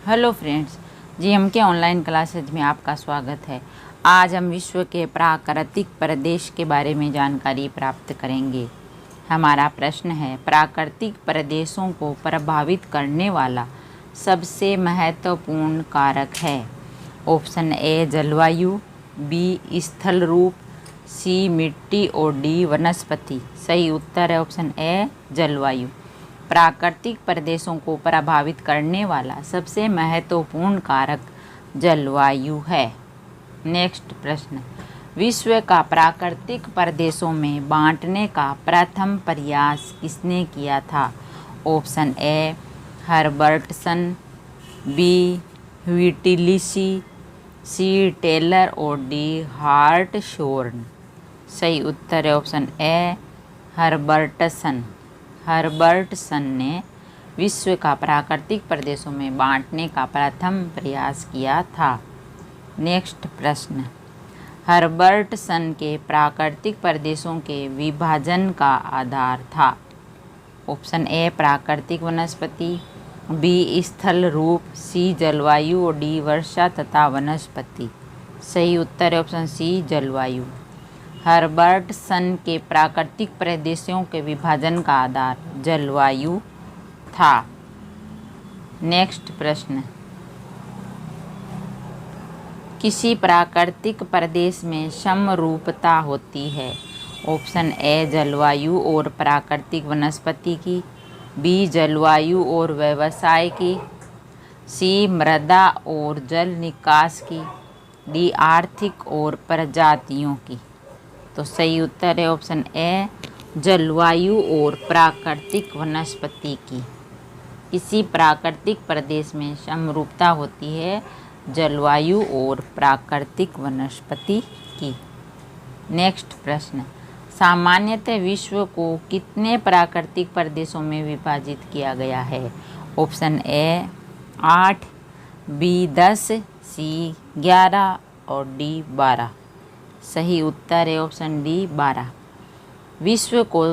Hello friends, GMK online classes में आपका स्वागत है। आज हम विश्व के प्राकृतिक प्रदेश के बारे में जानकारी प्राप्त करेंगे। हमारा प्रश्न है, प्राकृतिक प्रदेशों को प्रभावित करने वाला सबसे महत्वपूर्ण कारक है। ऑप्शन ए जलवायु, बी स्थल रूप, सी मिट्टी और डी वनस्पति। सही उत्तर है ऑप्शन ए जलवायु। प्राकृतिक प्रदेशों को प्रभावित करने वाला सबसे महत्वपूर्ण कारक जलवायु है। नेक्स्ट प्रश्न, विश्व का प्राकृतिक प्रदेशों में बांटने का प्रथम प्रयास किसने किया था? Option A Herbertson, B Whittlesey, C Taylor और डी हार्टशोर्न। सही उत्तर है ऑप्शन ए हर्बर्टसन। हर्बर्टसन ने विश्व का प्राकृतिक प्रदेशों में बांटने का प्रथम प्रयास किया था। नेक्स्ट प्रश्न, हर्बर्टसन के प्राकृतिक प्रदेशों के विभाजन का आधार था। ऑप्शन ए प्राकृतिक वनस्पति, बी स्थल रूप, सी जलवायु और डी वर्षा तथा वनस्पति। सही उत्तर है ऑप्शन सी जलवायु। हर्बर्टसन के प्राकृतिक प्रदेशों के विभाजन का आधार जलवायु था। नेक्स्ट प्रश्न, किसी प्राकृतिक प्रदेश में समरूपता होती है? ऑप्शन ए जलवायु और प्राकृतिक वनस्पति की, बी जलवायु और व्यवसाय की, सी मृदा और जल निकास की, डी आर्थिक और प्रजातियों की। तो सही उत्तर है ऑप्शन ए जलवायु और प्राकृतिक वनस्पति की। किसी प्राकृतिक प्रदेश में समरूपता होती है जलवायु और प्राकृतिक वनस्पति की। नेक्स्ट प्रश्न, सामान्यतः विश्व को कितने प्राकृतिक प्रदेशों में विभाजित किया गया है? ऑप्शन ए 8, बी 10, सी 11 और डी 12। सही उत्तर है ऑप्शन डी 12। विश्व को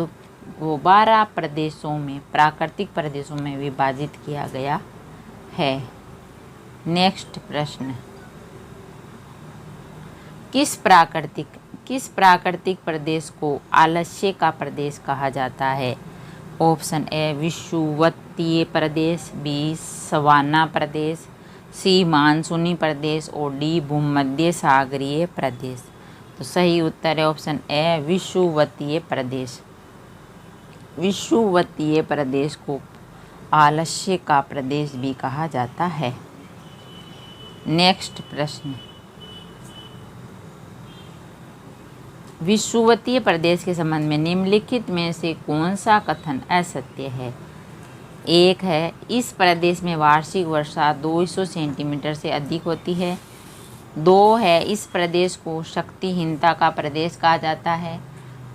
12 प्रदेशों में प्राकृतिक प्रदेशों में विभाजित किया गया है। नेक्स्ट प्रश्न, किस प्राकृतिक प्रदेश को आलस्य का प्रदेश कहा जाता है? ऑप्शन ए विषुवतीय प्रदेश, बी सवाना प्रदेश, सी मानसूनी प्रदेश और डी भूमध्य सागरीय प्रदेश। तो सही उत्तर है ऑप्शन ए विषुवतीय प्रदेश। विषुवतीय प्रदेश को आलस्य का प्रदेश भी कहा जाता है। नेक्स्ट प्रश्न, विषुवतीय प्रदेश के संबंध में निम्नलिखित में से कौन सा कथन असत्य है? एक है, इस प्रदेश में वार्षिक वर्षा 200 सेंटीमीटर से अधिक होती है। 2 है, इस प्रदेश को शक्तिहीनता का प्रदेश कहा जाता है।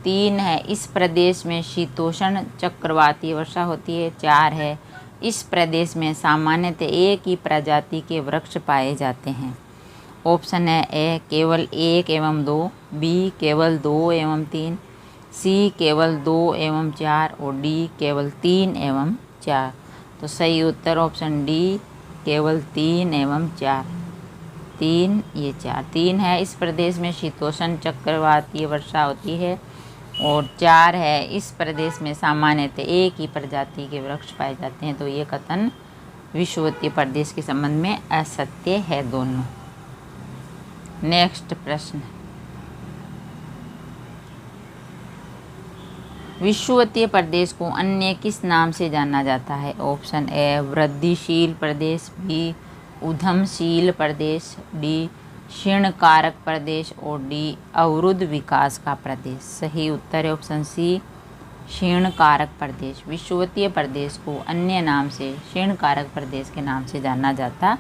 3 है, इस प्रदेश में शीतोष्ण चक्रवातीय वर्षा होती है। 4 है, इस प्रदेश में सामान्यतः एक ही प्रजाति के वृक्ष पाए जाते हैं। ऑप्शन है ए केवल 1 एवं 2, बी केवल 2 एवं 3, सी केवल 2 एवं 4 और डी केवल 3 एवं 4। तो सही उत्तर ऑप्शन डी केवल 3 एवं 4। 3 ये 4। 3 है, इस प्रदेश में शीतोष्ण चक्रवातीय वर्षा होती है और 4 है, इस प्रदेश में सामान्यतः एक ही प्रजाति के वृक्ष पाए जाते हैं। तो ये कथन विषुवतीय प्रदेश के संबंध में असत्य है दोनों। नेक्स्ट प्रश्न, विषुवतीय प्रदेश को अन्य किस नाम से जाना जाता है? ऑप्शन ए वृद्धिशील प्रदेश, बी उद्यमशील प्रदेश, डी क्षीणकारक प्रदेश और डी अवरुद्ध विकास का प्रदेश। सही उत्तर है ऑप्शन सी क्षीणकारक प्रदेश। विषुवतीय प्रदेश को अन्य नाम से क्षीणकारक प्रदेश के नाम से जाना जाता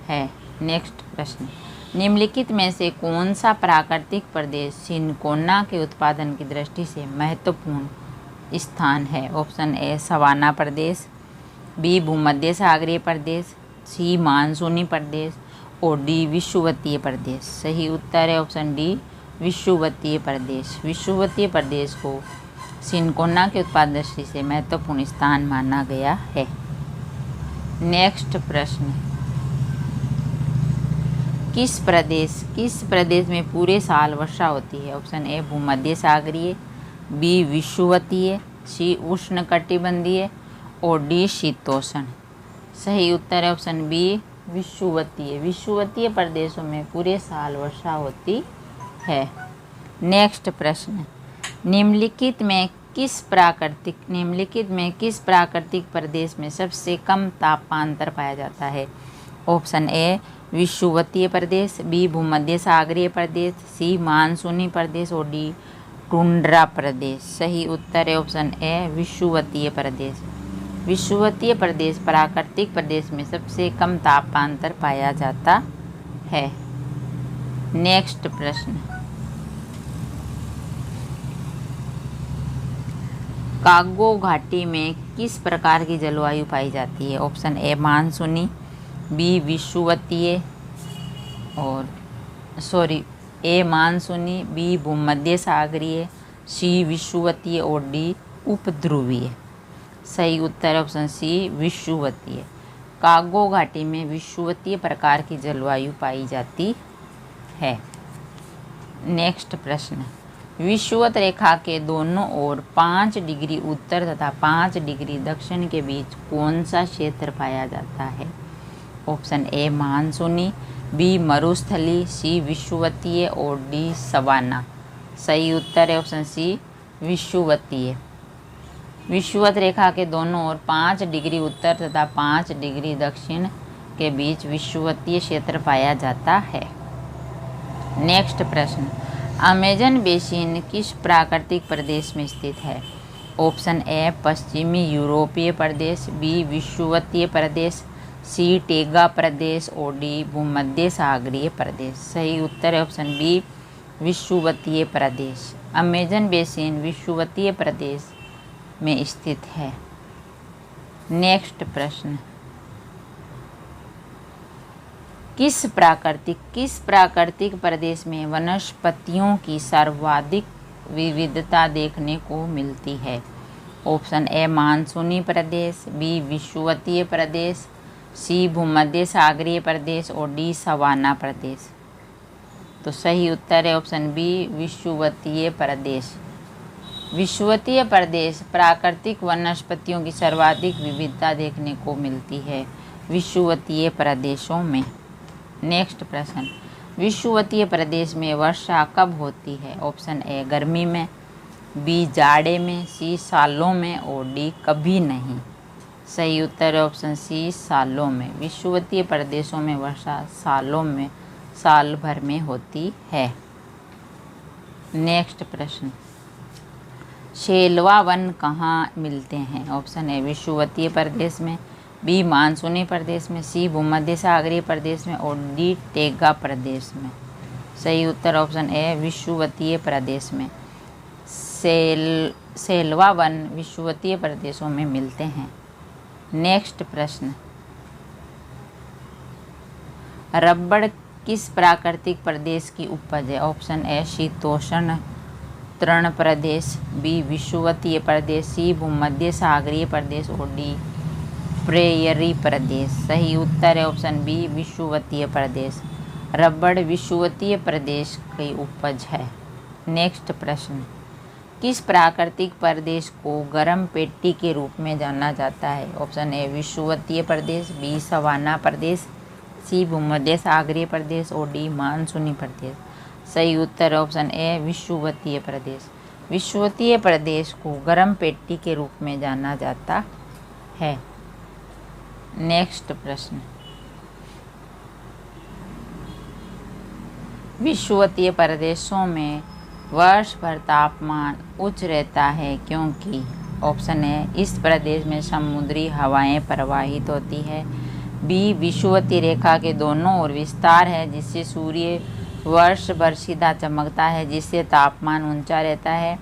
है। नेक्स्ट प्रश्न, निम्नलिखित में से कौन सा प्राकृतिक प्रदेश सिनकोना के उत्पादन की दृष्टि से महत्वपूर्ण स्थान है? ऑप्शन ए सवाना प्रदेश, बी भूमध्य सागरीय प्रदेश, सी मानसूनी प्रदेश और डी विषुवतीय प्रदेश। सही उत्तर है ऑप्शन डी विषुवतीय प्रदेश। विषुवतीय प्रदेश को सिनकोना के उत्पादन दृष्टि से महत्वपूर्ण स्थान माना गया है। नेक्स्ट प्रश्न, किस प्रदेश में पूरे साल वर्षा होती है? ऑप्शन ए भूमध्य सागरीय, बी विषुवतीय, सी उष्णकटिबंधीय और डी शीतोष्ण। सही उत्तर है ऑप्शन बी विषुवतीय। विषुवतीय प्रदेशों में पूरे साल वर्षा होती है। नेक्स्ट प्रश्न, निम्नलिखित में किस प्राकृतिक प्रदेश में सबसे कम तापांतर पाया जाता है? ऑप्शन ए विषुवतीय प्रदेश, बी भूमध्य सागरीय प्रदेश, सी मानसूनी प्रदेश और डी टुंड्रा प्रदेश। सही उत्तर है ऑप्शन ए विषुवतीय प्रदेश। विषुवतीय प्रदेश प्राकृतिक प्रदेश में सबसे कम तापांतर पाया जाता है। नेक्स्ट प्रश्न, कांगो घाटी में किस प्रकार की जलवायु पाई जाती है? ऑप्शन ए मानसूनी, बी विषुवतीय ए मानसूनी, बी भूमध्य सागरीय, सी विषुवतीय और डी उपध्रुवीय। सही उत्तर ऑप्शन सी विषुवतीय। कांगो घाटी में विषुवतीय प्रकार की जलवायु पाई जाती है। नेक्स्ट प्रश्न, विषुवत रेखा के दोनों ओर 5 डिग्री उत्तर तथा 5 डिग्री दक्षिण के बीच कौन सा क्षेत्र पाया जाता है? ऑप्शन ए मानसूनी, बी मरुस्थली, सी विषुवतीय और डी सवाना। सही उत्तर है ऑप्शन सी विषुवतीय। विषुवत रेखा के दोनों ओर 5 डिग्री उत्तर तथा 5 डिग्री दक्षिण के बीच विषुवतीय क्षेत्र पाया जाता है। नेक्स्ट प्रश्न, अमेजन बेसिन किस प्राकृतिक प्रदेश में स्थित है? ऑप्शन ए पश्चिमी यूरोपीय प्रदेश, बी विषुवतीय प्रदेश, सी टेगा प्रदेश और डी भूमध्य सागरीय प्रदेश। सही उत्तर है ऑप्शन बी विषुवतीय प्रदेश। अमेजन बेसिन विषुवतीय प्रदेश में स्थित है। नेक्स्ट प्रश्न, किस प्राकृतिक प्रदेश में वनस्पतियों की सर्वाधिक विविधता देखने को मिलती है? ऑप्शन ए मानसूनी प्रदेश, बी विषुवतीय प्रदेश, सी भूमध्य सागरीय प्रदेश और डी सवाना प्रदेश। तो सही उत्तर है ऑप्शन बी विषुवतीय प्रदेश। विषुवतीय प्रदेश प्राकृतिक वनस्पतियों की सर्वाधिक विविधता देखने को मिलती है विषुवतीय प्रदेशों में। नेक्स्ट प्रश्न, विषुवतीय प्रदेश में वर्षा कब होती है? ऑप्शन ए गर्मी में, बी जाड़े में, सी सालों में और डी कभी नहीं। सही उत्तर है ऑप्शन सी सालों में। विषुवतीय प्रदेशों में वर्षा साल भर में होती है। नेक्स्ट प्रश्न, शेलवा वन कहाँ मिलते हैं? ऑप्शन ए विषुवतीय प्रदेश में, बी मानसूनी प्रदेश में, सी भूमध्य सागरीय प्रदेश में और डी टेगा प्रदेश में। सही उत्तर ऑप्शन ए विषुवतीय प्रदेश में। शेलवा वन विषुवतीय प्रदेशों में मिलते हैं। नेक्स्ट प्रश्न, रबड़ किस प्राकृतिक प्रदेश की उपज है? ऑप्शन ए शीतोष्ण तृण प्रदेश, बी विषुवतीय प्रदेश, सी भूमध्य सागरीय प्रदेश और डी प्रेयरी प्रदेश। सही उत्तर है ऑप्शन बी विषुवतीय प्रदेश। रबड़ विषुवतीय प्रदेश की उपज है। नेक्स्ट प्रश्न, किस प्राकृतिक प्रदेश को गर्म पेटी के रूप में जाना जाता है? ऑप्शन ए विषुवतीय प्रदेश, बी सवाना प्रदेश, सी भूमध्य सागरीय प्रदेश और डी मानसूनी प्रदेश। सही उत्तर ऑप्शन ए विषुवतीय प्रदेश। विषुवतीय प्रदेश को गर्म पेटी के रूप में जाना जाता है। नेक्स्ट प्रश्न, विषुवतीय प्रदेशों में वर्ष भर तापमान उच्च रहता है क्योंकि? ऑप्शन ए इस प्रदेश में समुद्री हवाएं प्रवाहित होती है, बी विषुवतीय रेखा के दोनों ओर विस्तार है जिससे सूर्य वर्ष भर सीधा चमकता है जिससे तापमान ऊंचा रहता है,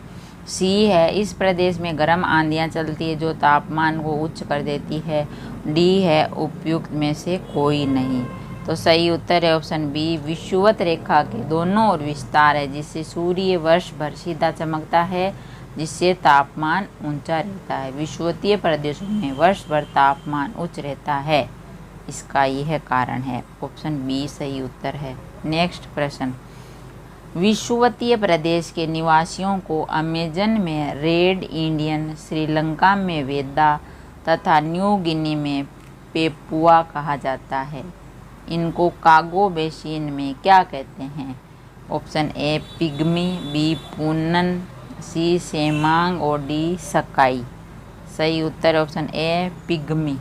सी है इस प्रदेश में गर्म आंधियां चलती है जो तापमान को उच्च कर देती है, डी है उपयुक्त में से कोई नहीं। तो सही उत्तर है ऑप्शन बी विषुवत रेखा के दोनों ओर विस्तार है जिससे सूर्य वर्ष भर सीधा चमकता है जिससे तापमान ऊंचा रहता है। विषुवतीय प्रदेशों में वर्ष भर तापमान उच्च रहता है। इसका यह कारण है। ऑप्शन बी सही उत्तर है। नेक्स्ट प्रश्न, विषुवतीय प्रदेश के निवासियों को अमेजन में रेड इंडियन, श्रीलंका में वेदा तथा न्यू गिनी में पेपुआ कहा जाता है। इनको कांगो बेसिन में क्या कहते हैं? ऑप्शन ए पिग्मी, बी पूनन, सी सेमांग और डी सकाई। सही उत्तर ऑप्शन ए पिग्मी।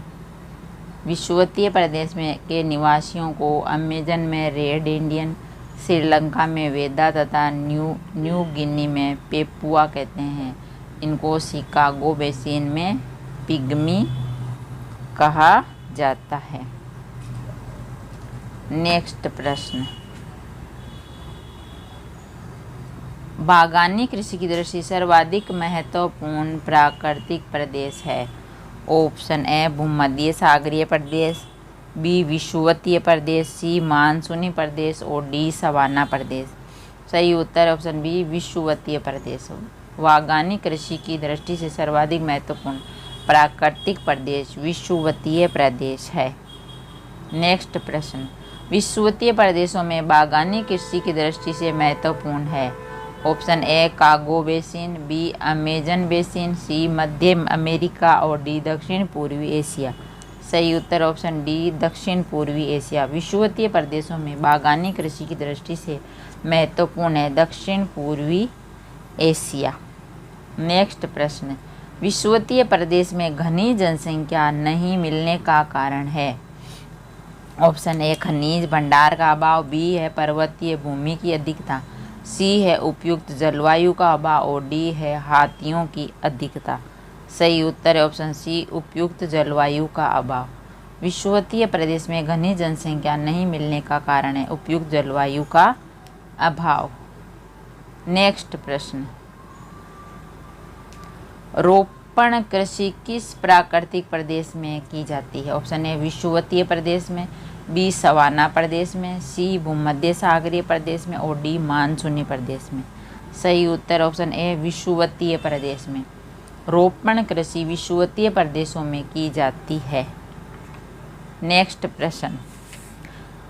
विषुवतीय प्रदेश में के निवासियों को अमेजन में रेड इंडियन, श्रीलंका में वेदा तथा न्यू गिनी में पेपुआ कहते हैं। इनको शिकागो बेसिन में पिग्मी कहा जाता है। नेक्स्ट प्रश्न, बागानी कृषि की दृष्टि से सर्वाधिक महत्वपूर्ण प्राकृतिक प्रदेश है। ऑप्शन ए भूमध्य सागरीय प्रदेश, बी विषुवतीय प्रदेश, सी मानसूनी प्रदेश और डी सवाना प्रदेश। सही उत्तर ऑप्शन बी विषुवतीय प्रदेश। बागानी कृषि की दृष्टि से सर्वाधिक महत्वपूर्ण प्राकृतिक प्रदेश विषुवतीय प्रदेश है। नेक्स्ट प्रश्न, विषुवतीय प्रदेशों में बागानी कृषि की दृष्टि से महत्वपूर्ण है। Option A Congo basin, B Amazon basin, C मध्य अमेरिका और डी दक्षिण पूर्वी एशिया। सही उत्तर ऑप्शन डी दक्षिण पूर्वी एशिया। विषुवतीय प्रदेशों में बागानी कृषि की दृष्टि से महत्वपूर्ण है दक्षिण पूर्वी एशिया। नेक्स्ट प्रश्न, विषुवतीय प्रदेश में घनी जनसंख्या नहीं मिलने का कारण है। ऑप्शन ए खनिज भंडार का अभाव, बी है पर्वतीय भूमि की अधिकता, सी है उपयुक्त जलवायु का अभाव और डी है हाथियों की अधिकता। सही उत्तर है ऑप्शन सी उपयुक्त जलवायु का अभाव। विषुवतीय प्रदेश में घनी जनसंख्या नहीं मिलने का कारण है उपयुक्त जलवायु का अभाव। नेक्स्ट प्रश्न, रोपण कृषि किस प्राकृतिक प्रदेश में की जाती है? ऑप्शन ए विषुवतीय प्रदेश में, बी सवाना प्रदेश में, सी भूमध्य सागरीय प्रदेश में और डी मानसूनी प्रदेश में। सही उत्तर ऑप्शन ए विषुवतीय प्रदेश में। रोपण कृषि विषुवतीय प्रदेशों में की जाती है। नेक्स्ट प्रश्न,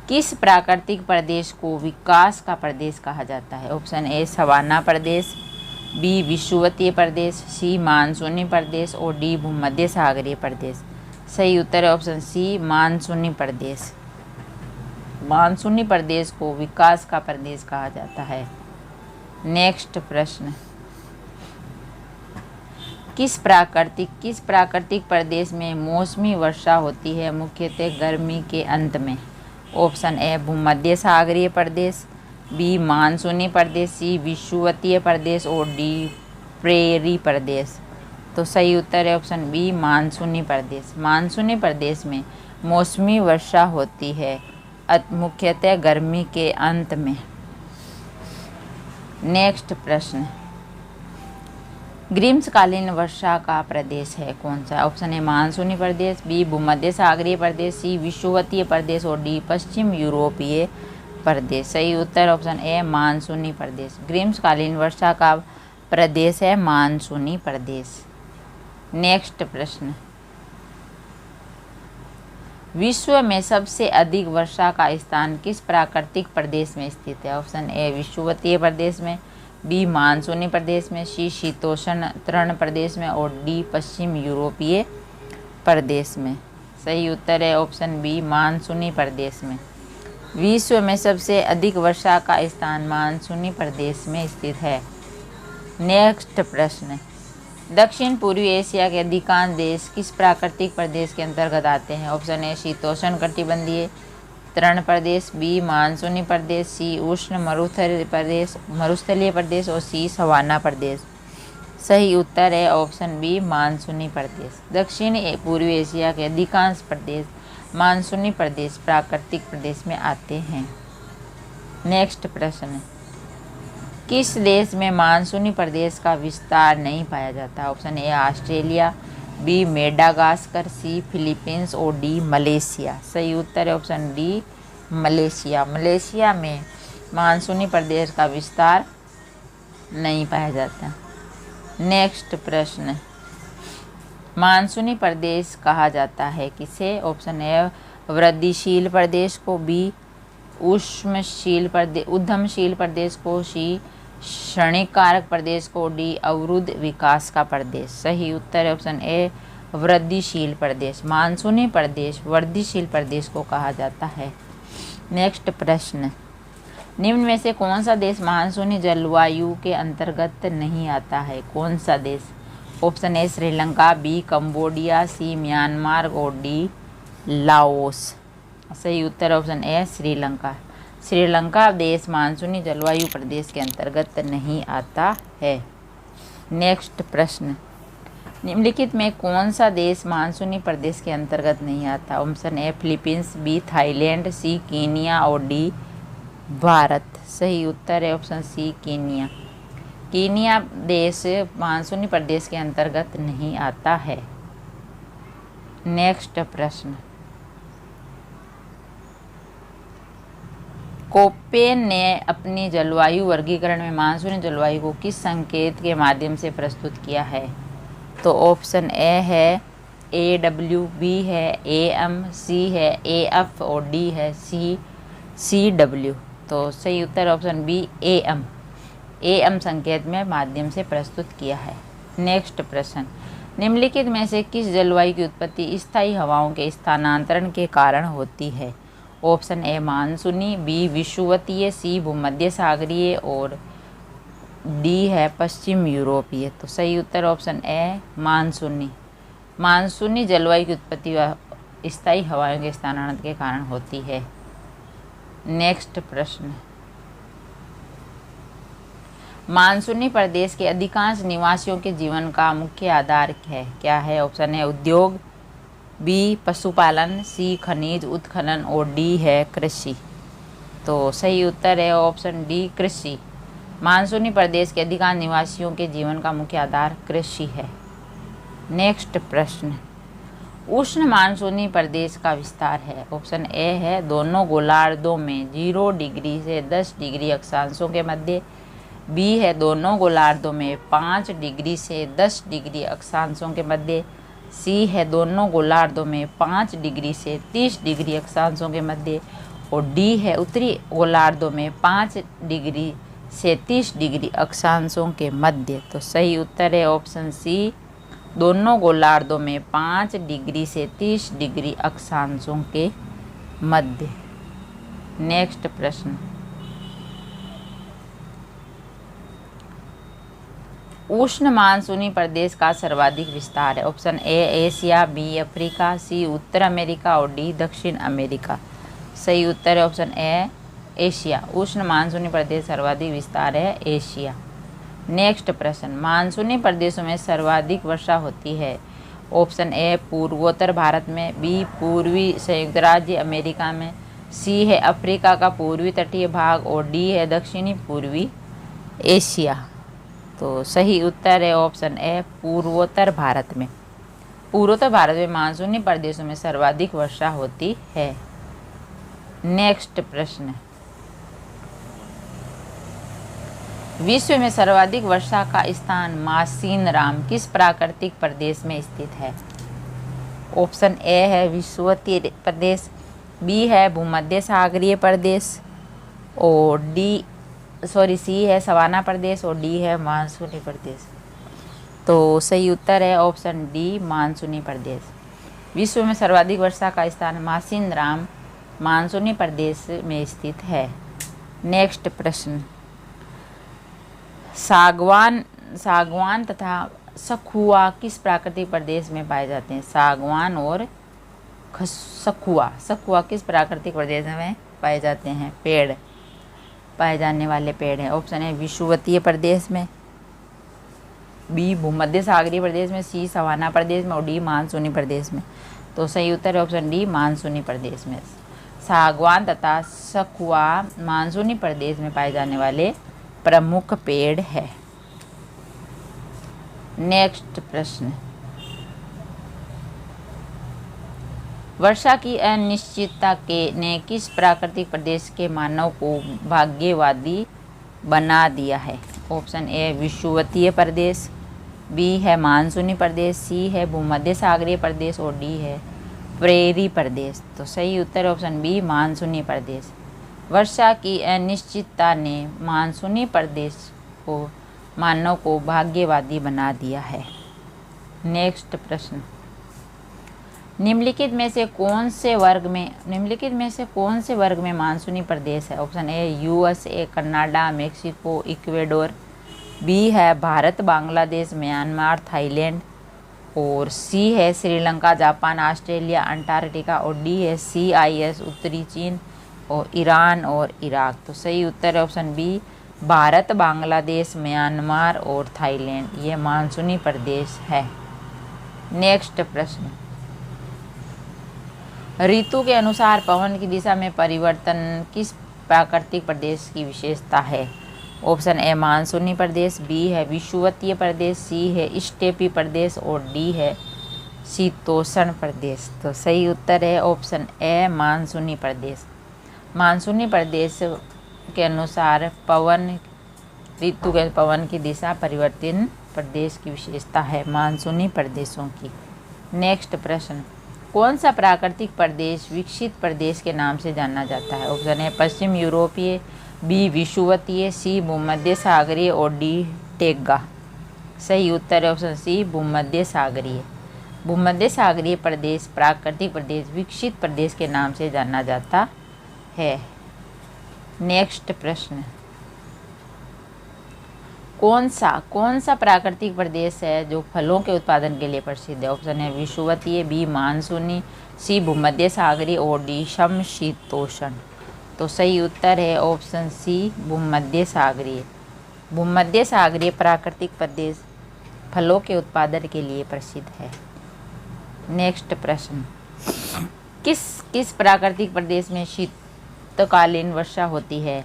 किस प्राकृतिक प्रदेश को विकास का प्रदेश कहा जाता है? ऑप्शन ए सवाना प्रदेश, बी विषुवतीय प्रदेश, सी मानसूनी प्रदेश और डी भूमध्य सागरीय प्रदेश। सही उत्तर है ऑप्शन सी मानसूनी प्रदेश। मानसूनी प्रदेश को विकास का प्रदेश कहा जाता है। नेक्स्ट प्रश्न, किस प्राकृतिक प्रदेश में मौसमी वर्षा होती है मुख्यतः गर्मी के अंत में? ऑप्शन ए भूमध्य सागरीय प्रदेश, बी मानसूनी प्रदेश, सी विषुवतीय प्रदेश और डी प्रेरी प्रदेश। तो सही उत्तर है ऑप्शन बी मानसूनी प्रदेश। मानसूनी प्रदेश में मौसमी वर्षा होती है मुख्यतः गर्मी के अंत में। नेक्स्ट प्रश्न, ग्रीष्मकालीन वर्षा का प्रदेश है कौन सा? ऑप्शन ए मानसूनी प्रदेश, बी भूमध्य सागरीय प्रदेश, सी विषुवतीय प्रदेश और डी पश्चिम यूरोपीय प्रदेश। सही उत्तर ऑप्शन ए मानसूनी प्रदेश। ग्रीष्मकालीन वर्षा का प्रदेश है मानसूनी प्रदेश। नेक्स्ट प्रश्न, विश्व में सबसे अधिक वर्षा का स्थान किस प्राकृतिक प्रदेश में स्थित है? ऑप्शन ए विषुवतीय प्रदेश में, बी मानसूनी प्रदेश में, सी शीतोष्ण तृण प्रदेश में और डी पश्चिम यूरोपीय प्रदेश में। सही उत्तर है ऑप्शन बी मानसूनी प्रदेश में। विश्व में सबसे अधिक वर्षा का स्थान मानसूनी प्रदेश में स्थित है। नेक्स्ट प्रश्न, दक्षिण पूर्वी एशिया के अधिकांश देश किस प्राकृतिक प्रदेश के अंतर्गत आते हैं? ऑप्शन ए शीतोष्ण कटिबंधीय तृण प्रदेश, बी मानसूनी प्रदेश, सी उष्ण मरुस्थलीय प्रदेश और सी सवाना प्रदेश। सही उत्तर है ऑप्शन बी मानसूनी प्रदेश। दक्षिण पूर्वी एशिया के अधिकांश प्रदेश मानसूनी प्रदेश प्राकृतिक प्रदेश में आते हैं। नेक्स्ट प्रश्न, किस देश में मानसूनी प्रदेश का विस्तार नहीं पाया जाता? Option A Australia, B Madagascar, C Philippines और डी मलेशिया। सही उत्तर है ऑप्शन डी मलेशिया। मलेशिया में मानसूनी प्रदेश का विस्तार नहीं पाया जाता। नेक्स्ट प्रश्न, मानसूनी प्रदेश कहा जाता है किसे? ऑप्शन ए वृद्धिशील प्रदेश को, बी उद्यमशील प्रदेश को, सी क्षणिक कारक प्रदेश को, डी अवरुद्ध विकास का प्रदेश। सही उत्तर है ऑप्शन ए वृद्धिशील प्रदेश। मानसूनी प्रदेश वृद्धिशील प्रदेश को कहा जाता है। नेक्स्ट प्रश्न, निम्न में से कौन सा देश मानसूनी जलवायु के अंतर्गत नहीं आता है? कौन सा देश? Option A Sri Lanka, B Cambodia, C Myanmar और डी लाओस। सही उत्तर ऑप्शन ए श्रीलंका। श्रीलंका देश मानसूनी जलवायु प्रदेश के अंतर्गत नहीं आता है। नेक्स्ट प्रश्न, निम्नलिखित में कौन सा देश मानसूनी प्रदेश के अंतर्गत नहीं आता? Option A Philippines, B Thailand, C Kenya और डी भारत। सही उत्तर है ऑप्शन सी कीनिया। कीनिया देश मानसूनी प्रदेश के अंतर्गत नहीं आता है। नेक्स्ट प्रश्न, कोपेन ने अपनी जलवायु वर्गीकरण में मानसूनी जलवायु को किस संकेत के माध्यम से प्रस्तुत किया है? तो ऑप्शन ए है AW, बी है AM, सी है AF और डी है CW। तो सही उत्तर ऑप्शन बी AM संकेत में माध्यम से प्रस्तुत किया है। नेक्स्ट प्रश्न, निम्नलिखित में से किस जलवायु की उत्पत्ति स्थायी हवाओं के स्थानांतरण के कारण होती है? ऑप्शन ए मानसूनी, बी विषुवतीय, सी भूमध्य सागरीय और डी है पश्चिम यूरोपीय। तो सही उत्तर ऑप्शन ए मानसूनी। मानसूनी जलवायु की उत्पत्ति स्थायी हवाओं के स्थानांतरण के कारण होती है। नेक्स्ट प्रश्न, मानसूनी प्रदेश के अधिकांश निवासियों के जीवन का मुख्य आधार है क्या है? ऑप्शन है उद्योग, बी पशुपालन, सी खनिज उत्खनन और डी है कृषि। तो सही उत्तर है ऑप्शन डी कृषि। मानसूनी प्रदेश के अधिकांश निवासियों के जीवन का मुख्य आधार कृषि है। नेक्स्ट प्रश्न, उष्ण मानसूनी प्रदेश का विस्तार है? ऑप्शन ए है दोनों गोलार्धों में 0 डिग्री से 10 डिग्री अक्षांशों के मध्य, बी है दोनों गोलार्धों में 5 डिग्री से 10 डिग्री अक्षांशों के मध्य, सी है दोनों गोलार्धों में 5 डिग्री से 30 डिग्री अक्षांशों के मध्य और डी है उत्तरी गोलार्धों में 5 डिग्री से 30 डिग्री अक्षांशों के मध्य। तो सही उत्तर है ऑप्शन सी दोनों गोलार्धों में 5 डिग्री से 30 डिग्री अक्षांशों के मध्य। नेक्स्ट प्रश्न, उष्ण मानसूनी प्रदेश का सर्वाधिक विस्तार है? Option A Asia, B Africa, C उत्तर अमेरिका और डी दक्षिण अमेरिका। सही उत्तर है ऑप्शन ए एशिया। उष्ण मानसूनी प्रदेश सर्वाधिक विस्तार है एशिया। नेक्स्ट प्रश्न, मानसूनी प्रदेशों में सर्वाधिक वर्षा होती है? ऑप्शन ए पूर्वोत्तर भारत में, बी पूर्वी संयुक्त राज्य अमेरिका में, सी है अफ्रीका का पूर्वी तटीय भाग और डी है दक्षिणी पूर्वी एशिया। तो सही उत्तर है ऑप्शन ए पूर्वोत्तर भारत में। पूर्वोत्तर भारत में मानसूनी प्रदेशों में सर्वाधिक वर्षा होती है। नेक्स्ट प्रश्न, विश्व में सर्वाधिक वर्षा का स्थान मासीनराम किस प्राकृतिक प्रदेश में स्थित है? ऑप्शन ए है विषुवतीय प्रदेश, बी है भूमध्य सागरीय प्रदेश और सी है सवाना प्रदेश और डी है मानसूनी प्रदेश। तो सही उत्तर है ऑप्शन डी मानसूनी प्रदेश। विश्व में सर्वाधिक वर्षा का स्थान मासीनराम मानसूनी प्रदेश में स्थित है। नेक्स्ट प्रश्न, सागवान तथा सखुआ किस प्राकृतिक प्रदेश में पाए जाते हैं? सागवान और सखुआ किस प्राकृतिक प्रदेश में पाए जाते हैं? पेड़ पाए जाने वाले पेड़ हैं। ऑप्शन है विषुवतीय प्रदेश में, बी भूमध्य सागरीय प्रदेश में, सी सवाना प्रदेश में और डी मानसूनी प्रदेश में। तो सही उत्तर है ऑप्शन डी मानसूनी प्रदेश में। सागवान तथा सखुआ मानसूनी प्रदेश में पाए जाने वाले प्रमुख पेड़ है। नेक्स्ट प्रश्न, वर्षा की अनिश्चितता ने किस प्राकृतिक प्रदेश के मानव को भाग्यवादी बना दिया है? ऑप्शन ए विषुवतीय प्रदेश, बी है मानसूनी प्रदेश, सी है भूमध्य सागरीय प्रदेश और डी है प्रेरी प्रदेश। तो सही उत्तर है ऑप्शन बी मानसूनी प्रदेश। वर्षा की अनिश्चितता ने मानसूनी प्रदेश को मानव को भाग्यवादी बना दिया है। नेक्स्ट प्रश्न, निम्नलिखित में से कौन से वर्ग में मानसूनी प्रदेश है? Option A USA, Canada, Mexico, Ecuador. B है भारत, बांग्लादेश, म्यांमार, थाईलैंड। और सी है श्रीलंका, जापान, ऑस्ट्रेलिया, अंटार्कटिका। और डी है CIS, उत्तरी चीन और ईरान और इराक। तो सही उत्तर है option B Bharat, Bangladesh, Myanmar और थाईलैंड, ये मानसूनी प्रदेश है। नेक्स्ट प्रश्न, ऋतु के अनुसार पवन की दिशा में परिवर्तन किस प्राकृतिक प्रदेश की विशेषता है? ऑप्शन ए मानसूनी प्रदेश, बी है विषुवतीय प्रदेश, सी है स्टेपी प्रदेश और डी है शीतोष्ण प्रदेश। तो सही उत्तर है ऑप्शन ए मानसूनी प्रदेश। मानसूनी प्रदेश के अनुसार ऋतु के पवन की दिशा परिवर्तन प्रदेश की विशेषता है मानसूनी प्रदेशों की। नेक्स्ट प्रश्न, कौन सा प्राकृतिक प्रदेश विकसित प्रदेश के नाम से जाना जाता है? ऑप्शन ए पश्चिम यूरोपीय, बी विषुवतीय, सी भूमध्य सागरीय और डी टेगा। सही उत्तर है ऑप्शन सी भूमध्य सागरीय। भूमध्य सागरीय प्रदेश प्राकृतिक प्रदेश विकसित प्रदेश के नाम से जाना जाता है। नेक्स्ट प्रश्न, कौन सा प्राकृतिक प्रदेश है जो फलों के उत्पादन के लिए प्रसिद्ध है? ऑप्शन है विषुवतीय, बी मानसूनी, सी भूमध्य सागरीय और डी समशीतोष्ण। तो सही उत्तर है ऑप्शन सी भूमध्य सागरीय। भूमध्य सागरीय प्राकृतिक प्रदेश फलों के उत्पादन के लिए प्रसिद्ध है। नेक्स्ट प्रश्न, किस प्राकृतिक प्रदेश में शीतकालीन वर्षा होती है?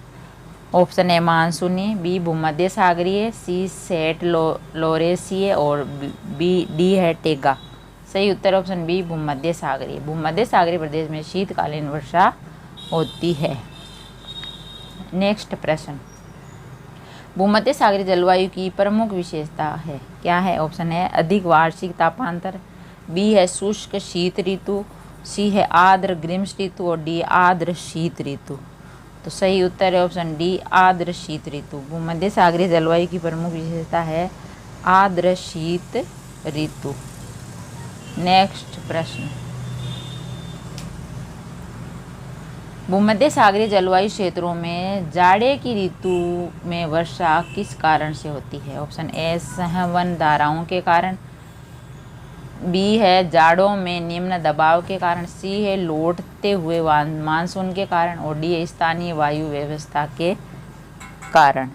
ऑप्शन ए मानसूनी, बी भूमध्य सागरीय, सी सेंट लॉरेंसिय और डी है टेगा। सही उत्तर ऑप्शन बी भूमध्य सागरीय। भूमध्य सागरीय प्रदेश में शीतकालीन वर्षा होती है। नेक्स्ट प्रश्न, भूमध्य सागरीय जलवायु की प्रमुख विशेषता है क्या है? ऑप्शन है अधिक वार्षिक तापांतर, बी है शुष्क शीत ऋतु, सी है आर्द्र ग्रीष्म ऋतु और डी आर्द्र शीत ऋतु। तो सही उत्तर है ऑप्शन डी आर्द्र शीत ऋतु। भूमध्य सागरीय जलवायु की प्रमुख विशेषता है आर्द्र शीत ऋतु। नेक्स्ट प्रश्न, भूमध्य सागरीय जलवायु क्षेत्रों में जाड़े की ऋतु में वर्षा किस कारण से होती है? ऑप्शन ए संवहन धाराओं के कारण, बी है जाड़ों में निम्न दबाव के कारण, सी है लौटते हुए मानसून के कारण और डी है स्थानीय वायु व्यवस्था के कारण।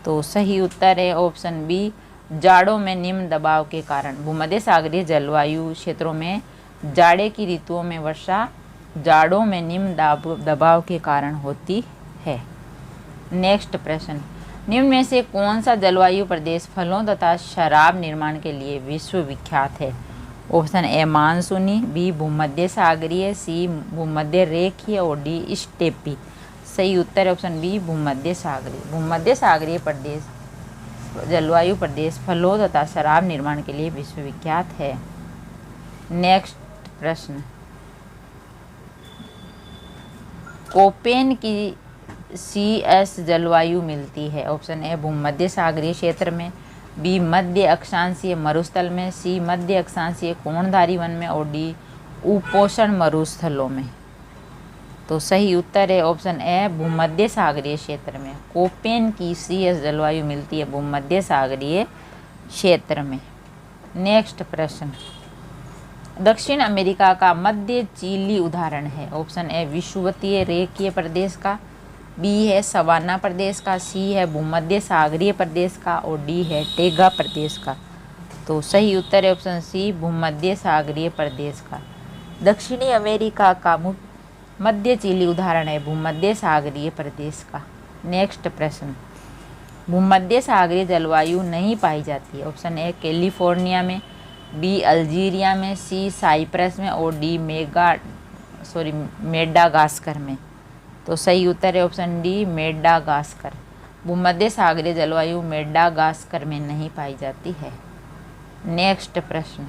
तो सही उत्तर है ऑप्शन बी जाड़ों में निम्न दबाव के कारण। भूमध्य सागरीय जलवायु क्षेत्रों में जाड़े की ऋतुओं में वर्षा जाड़ों में निम्न दबाव के कारण होती है। नेक्स्ट प्रश्न, निम्न में से कौन सा जलवायु प्रदेश फलों तथा शराब निर्माण के लिए विश्वविख्यात है? ऑप्शन ए मानसूनी, बी भूमध्य सागरीय, सी भूमध्य रेखीय और डी स्टेपी। सही उत्तर है ऑप्शन बी भूमध्य सागरीय। भूमध्य सागरीय प्रदेश जलवायु प्रदेश फलों तथा शराब निर्माण के लिए विश्वविख्यात है। नेक्स्ट प्रश्न, कोपेन की CS जलवायु मिलती है? ऑप्शन ए भूमध्य सागरीय क्षेत्र में, बी मध्य अक्षांशीय मरुस्थल में, सी मध्य अक्षांशीय कोणधारी वन में और डी उपोष्ण मरुस्थलों में। तो सही उत्तर है ऑप्शन ए भूमध्य सागरीय क्षेत्र में। कोपेन की CS जलवायु मिलती है भूमध्य सागरीय क्षेत्र में। नेक्स्ट प्रश्न, दक्षिण अमेरिका का मध्य चिली उदाहरण है? ऑप्शन ए विषुवतीय रेखीय प्रदेश का, बी है सवाना प्रदेश का, सी है भूमध्य सागरीय प्रदेश का और डी है टेगा प्रदेश का। तो सही उत्तर है ऑप्शन सी भूमध्य सागरीय प्रदेश का। दक्षिणी अमेरिका का मध्य चिली उदाहरण है भूमध्य सागरीय प्रदेश का। नेक्स्ट प्रश्न, भूमध्य सागरीय जलवायु नहीं पाई जाती है? ऑप्शन ए कैलिफोर्निया में, बी अल्जीरिया में, सी साइप्रस में और डी मेडागास्कर में। तो सही उत्तर है ऑप्शन डी मेडागास्कर। भूमध्य सागरीय जलवायु मेडागास्कर में नहीं पाई जाती है। नेक्स्ट प्रश्न,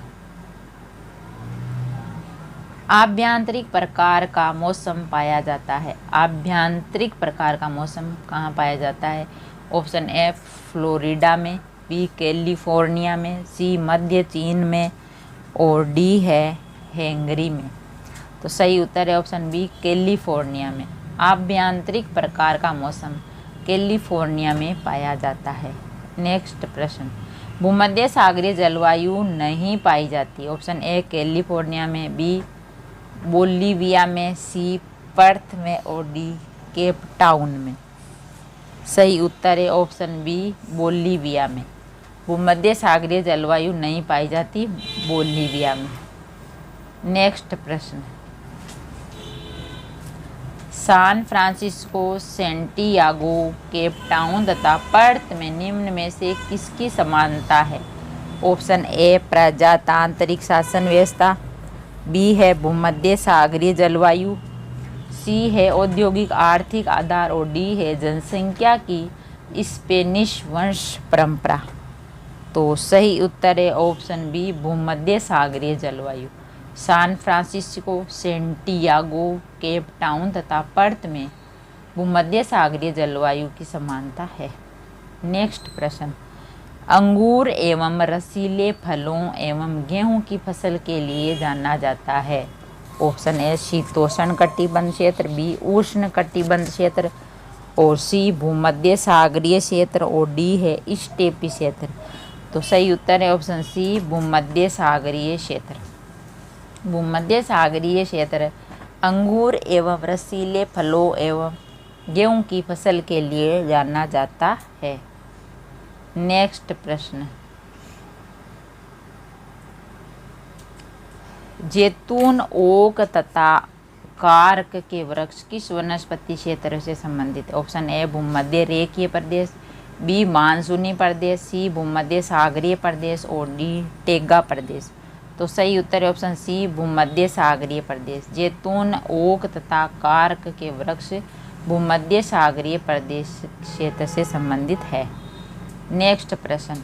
आभ्यंतरिक प्रकार का मौसम पाया जाता है। आभ्यंतरिक प्रकार का मौसम कहाँ पाया जाता है? ऑप्शन ए फ्लोरिडा में, बी कैलिफोर्निया में, सी मध्य चीन में और डी है हंगरी में। तो सही उत्तर है ऑप्शन बी कैलिफोर्निया में। आभ्यंतरिक प्रकार का मौसम कैलिफोर्निया में पाया जाता है। नेक्स्ट प्रश्न, भूमध्य सागरीय जलवायु नहीं पाई जाती। ऑप्शन ए कैलिफोर्निया में, बी बोलिविया में, सी पर्थ में और डी केप टाउन में। सही उत्तर है ऑप्शन बी बोलिविया में। भूमध्य सागरीय जलवायु नहीं पाई जाती बोलिविया में। नेक्स्ट प्रश्न, San Francisco, Santiago, Cape Town तथा पर्थ में निम्न में से किसकी समानता है? ऑप्शन ए प्रजातांत्रिक शासन व्यवस्था, बी है भूमध्य सागरीय जलवायु, सी है औद्योगिक आर्थिक आधार और डी है जनसंख्या की स्पेनिश वंश परंपरा। तो सही उत्तर है ऑप्शन बी भूमध्य सागरीय जलवायु। San Francisco, Santiago, Cape Town तथा पर्थ में भूमध्य सागरीय जलवायु की समानता है। नेक्स्ट प्रश्न, अंगूर एवं रसीले फलों एवं गेहूं की फसल के लिए जाना जाता है। ऑप्शन ए शीतोष्ण कटिबंध क्षेत्र, बी उष्ण कटिबंध क्षेत्र और सी भूमध्य सागरीय क्षेत्र और डी है स्टेपी क्षेत्र। तो सही उत्तर है ऑप्शन सी भूमध्य सागरीय क्षेत्र। भूमध्य सागरीय क्षेत्र अंगूर एवं रसीले फलों एवं गेहूं की फसल के लिए जाना जाता है। नेक्स्ट प्रश्न, जैतून, ओक तथा कारक के वृक्ष किस वनस्पति क्षेत्र से संबंधित है? ऑप्शन ए भूमध्य रेखीय प्रदेश, बी मानसूनी प्रदेश, सी भूमध्य सागरीय प्रदेश और डी टेगा प्रदेश। तो सही उत्तर है ऑप्शन सी भूमध्य सागरीय प्रदेश। जैतून, ओक तथा कारक के वृक्ष भूमध्य सागरीय प्रदेश क्षेत्र से संबंधित है। नेक्स्ट प्रश्न,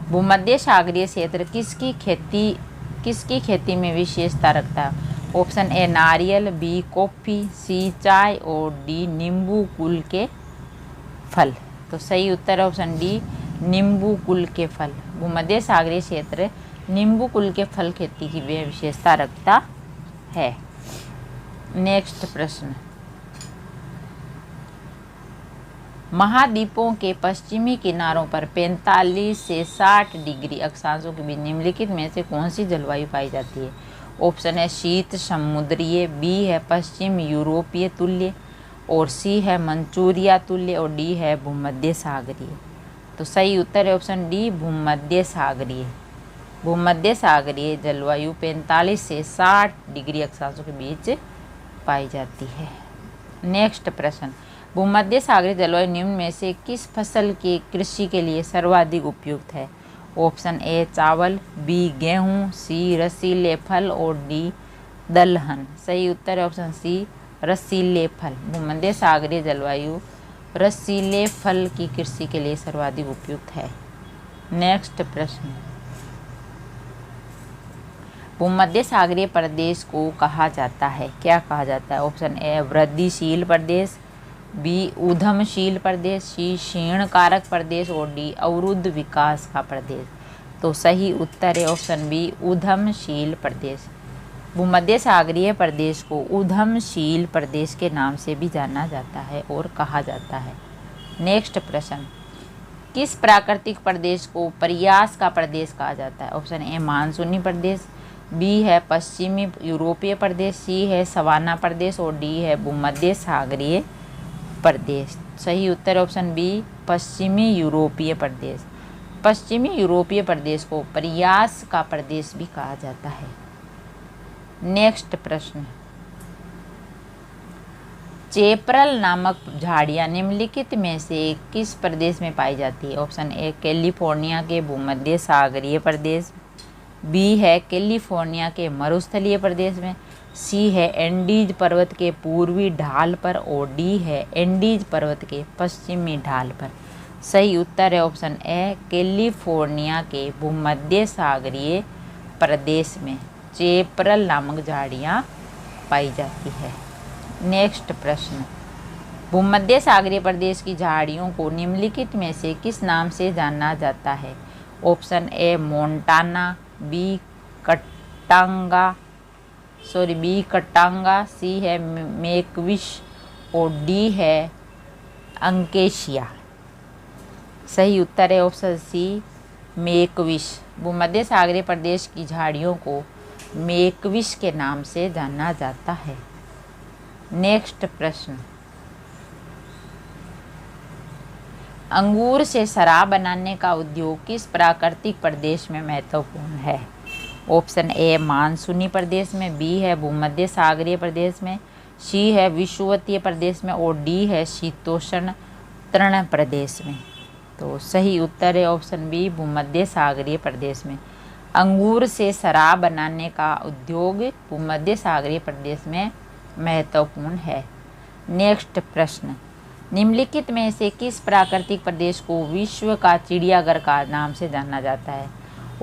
भूमध्य सागरीय क्षेत्र किसकी खेती में विशेषता रखता है? ऑप्शन ए नारियल, बी कॉफी, सी चाय और डी नींबू कुल के फल। तो सही उत्तर है ऑप्शन डी नींबू कुल के फल। भूमध्य सागरीय क्षेत्र नींबू कुल के फल खेती की विशेषता रखता है। नेक्स्ट प्रश्न, महाद्वीपों के पश्चिमी किनारों पर 45 से 60 डिग्री अक्षांशों के बीच निम्नलिखित में से कौन सी जलवायु पाई जाती है? ऑप्शन है शीत समुद्रीय, बी है पश्चिम यूरोपीय तुल्य और सी है मंचूरिया तुल्य और डी है भूमध्य सागरीय। तो सही उत्तर है ऑप्शन डी भूमध्य सागरीय। भूमध्य सागरीय जलवायु 45 से 60 डिग्री अक्षांशों के बीच पाई जाती है। नेक्स्ट प्रश्न, भूमध्य सागरीय जलवायु निम्न में से किस फसल की कृषि के लिए सर्वाधिक उपयुक्त है? ऑप्शन ए चावल, बी गेहूं, सी रसीले फल और डी दलहन। सही उत्तर है ऑप्शन सी रसीले फल। भूमध्य सागरीय जलवायु रसीले फल की कृषि के लिए सर्वाधिक उपयुक्त है। नेक्स्ट प्रश्न, भूमध्य सागरीय प्रदेश को कहा जाता है, क्या कहा जाता है? ऑप्शन ए वृद्धिशील प्रदेश, बी उद्यमशील प्रदेश, सी क्षीण कारक प्रदेश और डी अवरुद्ध विकास का प्रदेश। तो सही उत्तर है ऑप्शन बी उद्यमशील प्रदेश। भूमध्य सागरीय प्रदेश को उद्यमशील प्रदेश के नाम से भी जाना जाता है और कहा जाता है। नेक्स्ट प्रश्न, किस प्राकृतिक प्रदेश को प्रयास का प्रदेश कहा जाता है? ऑप्शन ए मानसूनी प्रदेश, बी है पश्चिमी यूरोपीय प्रदेश, सी है सवाना प्रदेश और डी है भूमध्य सागरीय प्रदेश। सही उत्तर ऑप्शन बी पश्चिमी यूरोपीय प्रदेश। पश्चिमी यूरोपीय प्रदेश को प्रयास का प्रदेश भी कहा जाता है। नेक्स्ट प्रश्न, चेपरल नामक झाड़ियाँ निम्नलिखित में से किस प्रदेश में पाई जाती है? ऑप्शन ए कैलिफोर्निया के भूमध्य सागरीय प्रदेश, बी है कैलिफोर्निया के मरुस्थलीय प्रदेश में, सी है एंडीज पर्वत के पूर्वी ढाल पर और डी है एंडीज पर्वत के पश्चिमी ढाल पर। सही उत्तर है ऑप्शन ए कैलिफोर्निया के भूमध्य सागरीय प्रदेश में चेपरल नामक झाड़ियाँ पाई जाती है। नेक्स्ट प्रश्न, भूमध्य सागरीय प्रदेश की झाड़ियों को निम्नलिखित में से किस नाम से जाना जाता है? ऑप्शन ए मोंटाना, बी कटांगा, सी है मेकविश और डी है अंकेशिया। सही उत्तर है ऑप्शन सी मेकविश। भूमध्य सागरीय प्रदेश की झाड़ियों को मेकविश के नाम से जाना जाता है। नेक्स्ट प्रश्न, अंगूर से शराब बनाने का उद्योग किस प्राकृतिक प्रदेश में महत्वपूर्ण है? ऑप्शन ए मानसूनी प्रदेश में, बी है भूमध्य सागरीय प्रदेश में, सी है विषुवतीय प्रदेश में और डी है शीतोष्ण तृण प्रदेश में। तो सही उत्तर है ऑप्शन बी भूमध्य सागरीय प्रदेश में। अंगूर से शराब बनाने का उद्योग भूमध्य सागरीय प्रदेश में महत्वपूर्ण है। नेक्स्ट प्रश्न, निम्नलिखित में से किस प्राकृतिक प्रदेश को विश्व का चिड़ियाघर का नाम से जाना जाता है?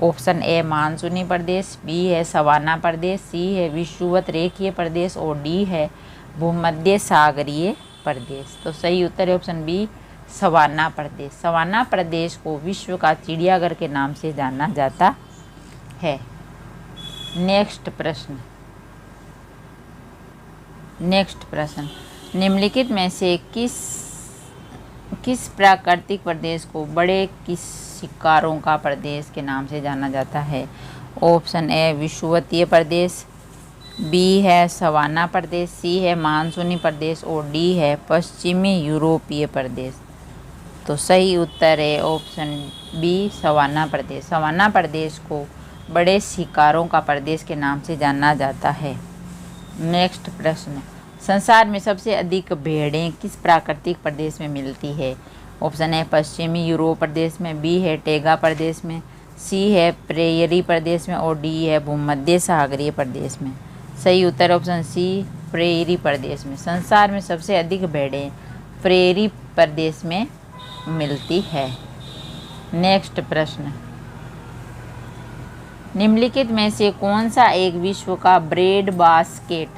ऑप्शन ए मानसूनी प्रदेश, बी है सवाना प्रदेश, सी है विषुवत रेखीय प्रदेश और डी है भूमध्य सागरीय प्रदेश। तो सही उत्तर है ऑप्शन बी सवाना प्रदेश। सवाना प्रदेश को विश्व का चिड़ियाघर के नाम से जाना जाता है। नेक्स्ट प्रश्न, निम्नलिखित में से किस प्राकृतिक प्रदेश को बड़े शिकारों का प्रदेश के नाम से जाना जाता है? ऑप्शन ए विषुवतीय प्रदेश, बी है सवाना प्रदेश, सी है मानसूनी प्रदेश और डी है पश्चिमी यूरोपीय प्रदेश। तो सही उत्तर है ऑप्शन बी सवाना प्रदेश। सवाना प्रदेश को बड़े शिकारों का प्रदेश के नाम से जाना जाता है। नेक्स्ट प्रश्न, संसार में सबसे अधिक भेड़ें किस प्राकृतिक प्रदेश में मिलती है? ऑप्शन है पश्चिमी यूरोप प्रदेश में, बी है टेगा प्रदेश में, सी है प्रेयरी प्रदेश में और डी है भूमध्य सागरीय प्रदेश में। सही उत्तर ऑप्शन सी प्रेयरी प्रदेश में। संसार में सबसे अधिक भेड़ें प्रेयरी प्रदेश में मिलती है। नेक्स्ट प्रश्न, निम्नलिखित में से कौन सा एक विश्व का ब्रेड बास्केट,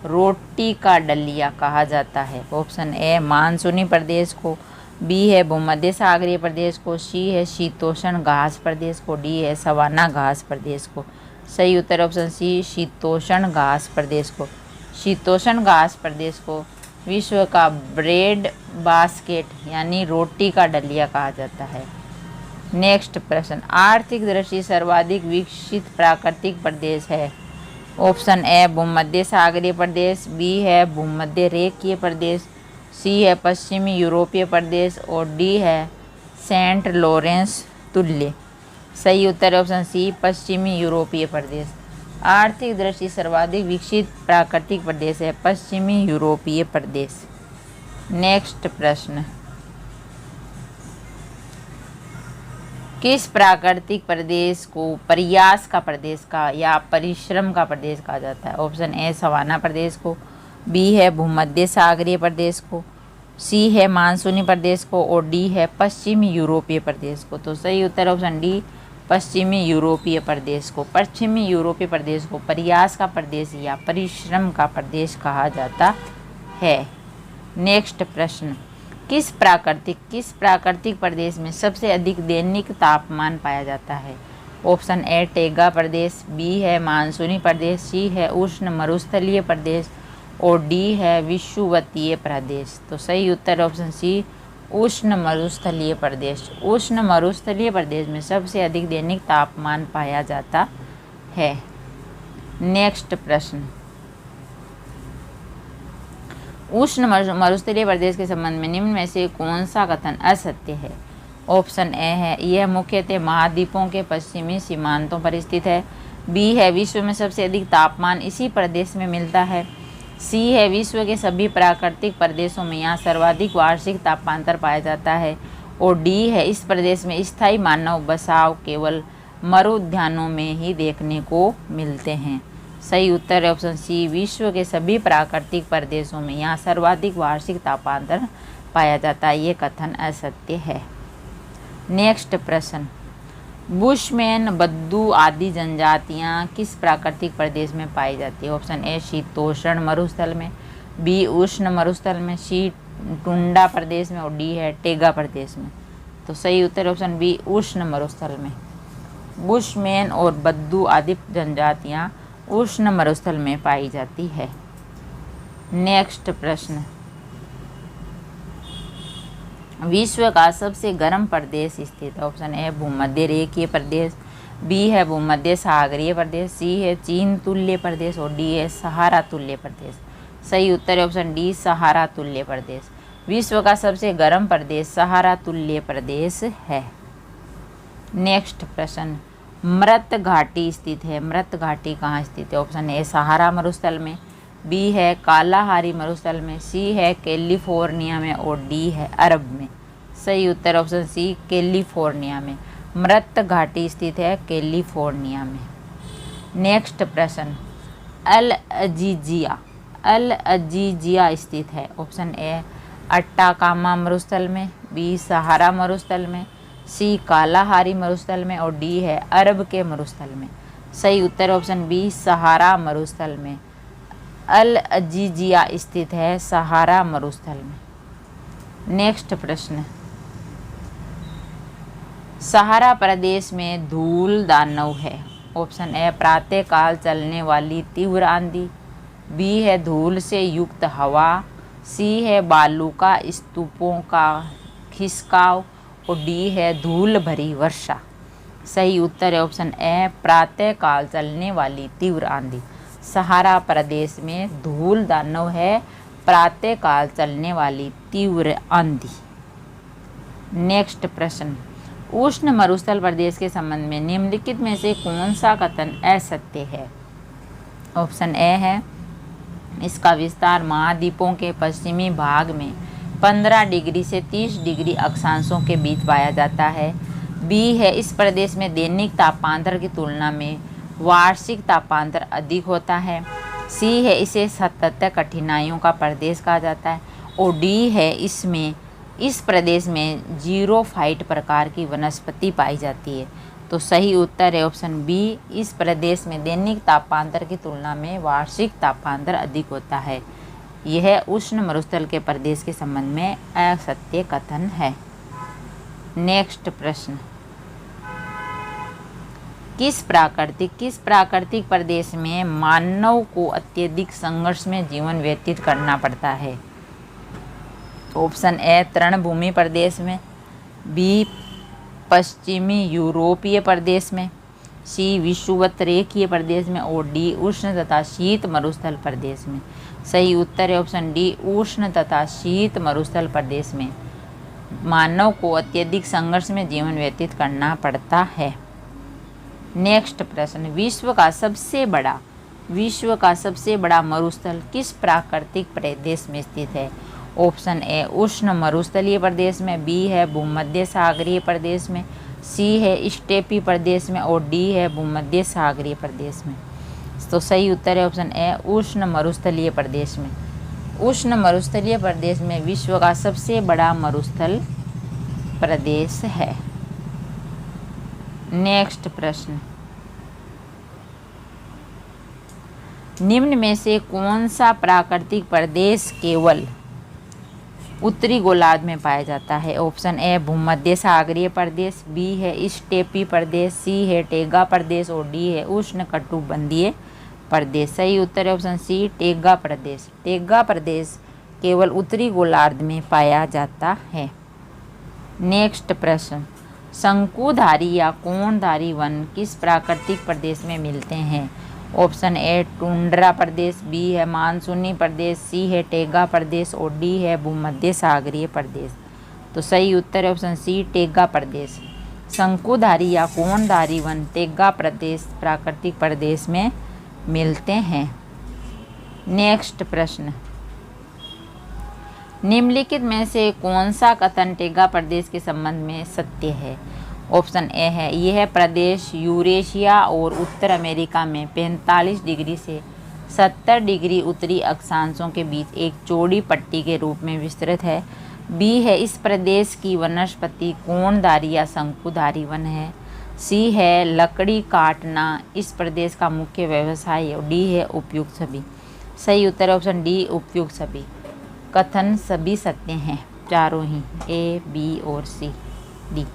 रोटी का डलिया कहा जाता है? ऑप्शन ए मानसूनी प्रदेश को, बी है भूमध्य सागरीय प्रदेश को, सी है शीतोष्ण घास प्रदेश को, डी है सवाना घास प्रदेश को। सही उत्तर ऑप्शन सी शीतोष्ण घास प्रदेश को। शीतोष्ण घास प्रदेश को विश्व का ब्रेड बास्केट यानी रोटी का डलिया कहा जाता है। नेक्स्ट प्रश्न, आर्थिक दृष्टि सर्वाधिक विकसित प्राकृतिक प्रदेश है? ऑप्शन ए भूमध्य सागरीय प्रदेश, बी है भूमध्य रेखीय प्रदेश, सी है पश्चिमी यूरोपीय प्रदेश और डी है सेंट लॉरेंस तुल्य। सही उत्तर ऑप्शन सी पश्चिमी यूरोपीय प्रदेश। आर्थिक दृष्टि सर्वाधिक विकसित प्राकृतिक प्रदेश है पश्चिमी यूरोपीय प्रदेश। नेक्स्ट प्रश्न, किस प्राकृतिक प्रदेश को प्रयास का प्रदेश का या परिश्रम का प्रदेश कहा जाता है? ऑप्शन ए सवाना प्रदेश को, बी है भूमध्य सागरीय प्रदेश को, सी है मानसूनी प्रदेश को और डी है पश्चिमी यूरोपीय प्रदेश को। तो सही उत्तर ऑप्शन डी पश्चिमी यूरोपीय प्रदेश को। पश्चिमी यूरोपीय प्रदेश को प्रयास का प्रदेश या परिश्रम का प्रदेश कहा जाता है। नेक्स्ट प्रश्न, किस प्राकृतिक प्रदेश में सबसे अधिक दैनिक तापमान पाया जाता है? ऑप्शन ए टेगा प्रदेश, बी है मानसूनी प्रदेश, सी है उष्ण मरुस्थलीय प्रदेश और डी है विषुवतीय प्रदेश। तो सही उत्तर ऑप्शन सी उष्ण मरुस्थलीय प्रदेश। उष्ण मरुस्थलीय प्रदेश में सबसे अधिक दैनिक तापमान पाया जाता है। नेक्स्ट प्रश्न, उष्ण मरुस्थलीय प्रदेश के संबंध में निम्न में से कौन सा कथन असत्य है? ऑप्शन ए है यह मुख्यतः महाद्वीपों के पश्चिमी सीमांतों पर स्थित है, बी है विश्व में सबसे अधिक तापमान इसी प्रदेश में मिलता है, सी है विश्व के सभी प्राकृतिक प्रदेशों में यहाँ सर्वाधिक वार्षिक तापांतर पाया जाता है और डी है इस प्रदेश में स्थायी मानव बसाव केवल मरु उद्यानों में ही देखने को मिलते हैं। सही उत्तर है ऑप्शन सी विश्व के सभी प्राकृतिक प्रदेशों में यहाँ सर्वाधिक वार्षिक तापांतर पाया जाता है। ये कथन असत्य है। नेक्स्ट प्रश्न, बुशमैन, बद्दू आदि जनजातियाँ किस प्राकृतिक प्रदेश में पाई जाती है? ऑप्शन ए शीतोष्ण मरुस्थल में, बी उष्ण मरुस्थल में, सी टुंडा प्रदेश में और डी है टेगा प्रदेश में। तो सही उत्तर ऑप्शन बी उष्ण मरुस्थल में। बुशमैन और बद्दू आदि जनजातियाँ उष्ण मरुस्थल में पाई जाती है। नेक्स्ट प्रश्न, विश्व का सबसे गर्म प्रदेश स्थित है? ऑप्शन ए भूमध्य रेखीय प्रदेश, बी है भूमध्य सागरीय प्रदेश, सी है चीन तुल्य प्रदेश और डी है सहारा तुल्य प्रदेश। सही उत्तर है ऑप्शन डी सहारा तुल्य प्रदेश। विश्व का सबसे गर्म प्रदेश सहारा तुल्य प्रदेश है। नेक्स्ट प्रश्न, मृत घाटी स्थित है? मृत घाटी कहाँ स्थित है? ऑप्शन ए सहारा मरुस्थल में, बी है कालाहारी मरुस्थल में, सी है कैलिफोर्निया में और डी है अरब में। सही उत्तर ऑप्शन सी कैलिफोर्निया में। मृत घाटी स्थित है कैलिफोर्निया में। नेक्स्ट प्रश्न, अल अजीजिया स्थित है? ऑप्शन ए अट्टाकामा मरुस्थल में, बी सहारा मरुस्थल में, सी कालाहारी मरुस्थल में और डी है अरब के मरुस्थल में। सही उत्तर ऑप्शन बी सहारा मरुस्थल में। अल अजीजिया स्थित है सहारा मरुस्थल में। नेक्स्ट प्रश्न, सहारा प्रदेश में धूल दानव है? ऑप्शन ए प्रातःकाल चलने वाली तीव्र आंधी, बी है धूल से युक्त हवा, सी है बालू का स्तूपों का खिसकाव और डी है धूल भरी वर्षा। सही उत्तर है ऑप्शन ए प्रातःकाल चलने वाली तीव्र आंधी। सहारा प्रदेश में धूल दानव है प्रातःकाल चलने वाली तीव्र आंधी। नेक्स्ट प्रश्न, उष्ण मरुस्थल प्रदेश के संबंध में निम्नलिखित में से कौन सा कथन असत्य है? ऑप्शन ए है इसका विस्तार महाद्वीपों के पश्चिमी भाग में 15 डिग्री से 30 डिग्री अक्षांशों के बीच पाया जाता है, बी है इस प्रदेश में दैनिक तापांतर की तुलना में वार्षिक तापांतर अधिक होता है, सी है इसे सतत कठिनाइयों का प्रदेश कहा जाता है और डी है इस प्रदेश में जीरोफाइट प्रकार की वनस्पति पाई जाती है। तो सही उत्तर है ऑप्शन बी, इस प्रदेश में दैनिक तापांतर की तुलना में वार्षिक तापांतर अधिक होता है। यह उष्ण मरुस्थल के प्रदेश के संबंध में असत्य कथन है। नेक्स्ट प्रश्न, किस प्राकृतिक प्रदेश में मानव को अत्यधिक संघर्ष में जीवन व्यतीत करना पड़ता है? ऑप्शन ए तृणभूमि प्रदेश में, बी पश्चिमी यूरोपीय प्रदेश में, सी विषुवत रेखीय प्रदेश में और डी उष्ण तथा शीत मरुस्थल प्रदेश में। सही उत्तर है ऑप्शन डी उष्ण तथा शीत मरुस्थल प्रदेश में मानव को अत्यधिक संघर्ष में जीवन व्यतीत करना पड़ता है। नेक्स्ट प्रश्न, विश्व का सबसे बड़ा मरुस्थल किस प्राकृतिक प्रदेश में स्थित है? ऑप्शन ए उष्ण मरुस्थलीय प्रदेश में, बी है भूमध्य सागरीय प्रदेश में, सी है स्टेपी प्रदेश में और डी है भूमध्य सागरीय प्रदेश में। तो सही उत्तर है ऑप्शन ए उष्ण मरुस्थलीय प्रदेश में। उष्ण मरुस्थलीय प्रदेश में विश्व का सबसे बड़ा मरुस्थल प्रदेश है। नेक्स्ट प्रश्न, निम्न में से कौन सा प्राकृतिक प्रदेश केवल उत्तरी गोलार्ध में पाया जाता है? ऑप्शन ए भूमध्य सागरीय प्रदेश, बी है स्टेपी प्रदेश, सी है टेगा प्रदेश और डी है उष्ण कटिबंधीय प्रदेश। सही उत्तर है ऑप्शन सी टेगा प्रदेश। टेगा प्रदेश केवल उत्तरी गोलार्ध में पाया जाता है। नेक्स्ट प्रश्न, शंकुधारी या कोणधारी वन किस प्राकृतिक प्रदेश में मिलते हैं? ऑप्शन ए टुंड्रा प्रदेश, बी है मानसूनी प्रदेश, सी है टेगा प्रदेश और डी है भूमध्य सागरीय प्रदेश। तो सही उत्तर है ऑप्शन सी टेगा प्रदेश। शंकुधारी या कोणधारी वन टेगा प्रदेश प्राकृतिक प्रदेश में मिलते हैं। नेक्स्ट प्रश्न, निम्नलिखित में से कौन सा कथन टेगा प्रदेश के संबंध में सत्य है? ऑप्शन ए है यह प्रदेश यूरेशिया और उत्तर अमेरिका में 45 डिग्री से 70 डिग्री उत्तरी अक्षांशों के बीच एक चौड़ी पट्टी के रूप में विस्तृत है, बी है इस प्रदेश की वनस्पति कोणधारी या शंकुधारी वन है, सी है लकड़ी काटना इस प्रदेश का मुख्य व्यवसाय है। डी है उपयुक्त सभी। सही उत्तर है ऑप्शन डी उपयुक्त सभी। कथन सभी सत्य हैं, चारों ही, ए बी और सी डी।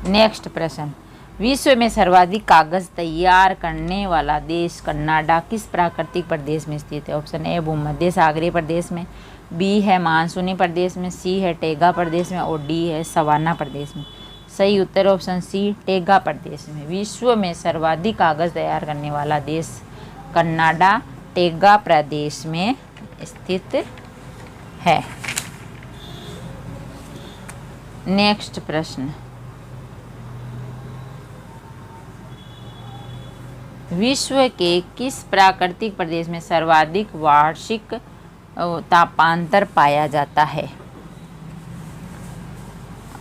नेक्स्ट प्रश्न, विश्व में सर्वाधिक कागज तैयार करने वाला देश कनाडा किस प्राकृतिक प्रदेश में स्थित है? ऑप्शन ए भूमध्य सागरीय प्रदेश में, बी है मानसूनी प्रदेश में, सी है टेगा प्रदेश में और डी है सवाना प्रदेश में। सही उत्तर ऑप्शन सी टेगा प्रदेश में। विश्व में सर्वाधिक कागज तैयार करने वाला देश कनाडा टेगा प्रदेश में स्थित है। नेक्स्ट प्रश्न, विश्व के किस प्राकृतिक प्रदेश में सर्वाधिक वार्षिक तापांतर पाया जाता है?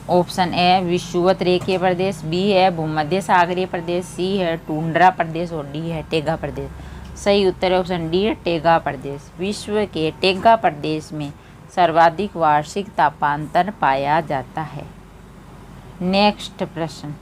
ऑप्शन ए विषुवत रेखीय प्रदेश, बी है भूमध्य सागरीय प्रदेश, सी है टुंड्रा प्रदेश और डी है टेगा प्रदेश। सही उत्तर है ऑप्शन डी टेगा प्रदेश। विश्व के टेगा प्रदेश में सर्वाधिक वार्षिक तापांतर पाया जाता है। नेक्स्ट प्रश्न,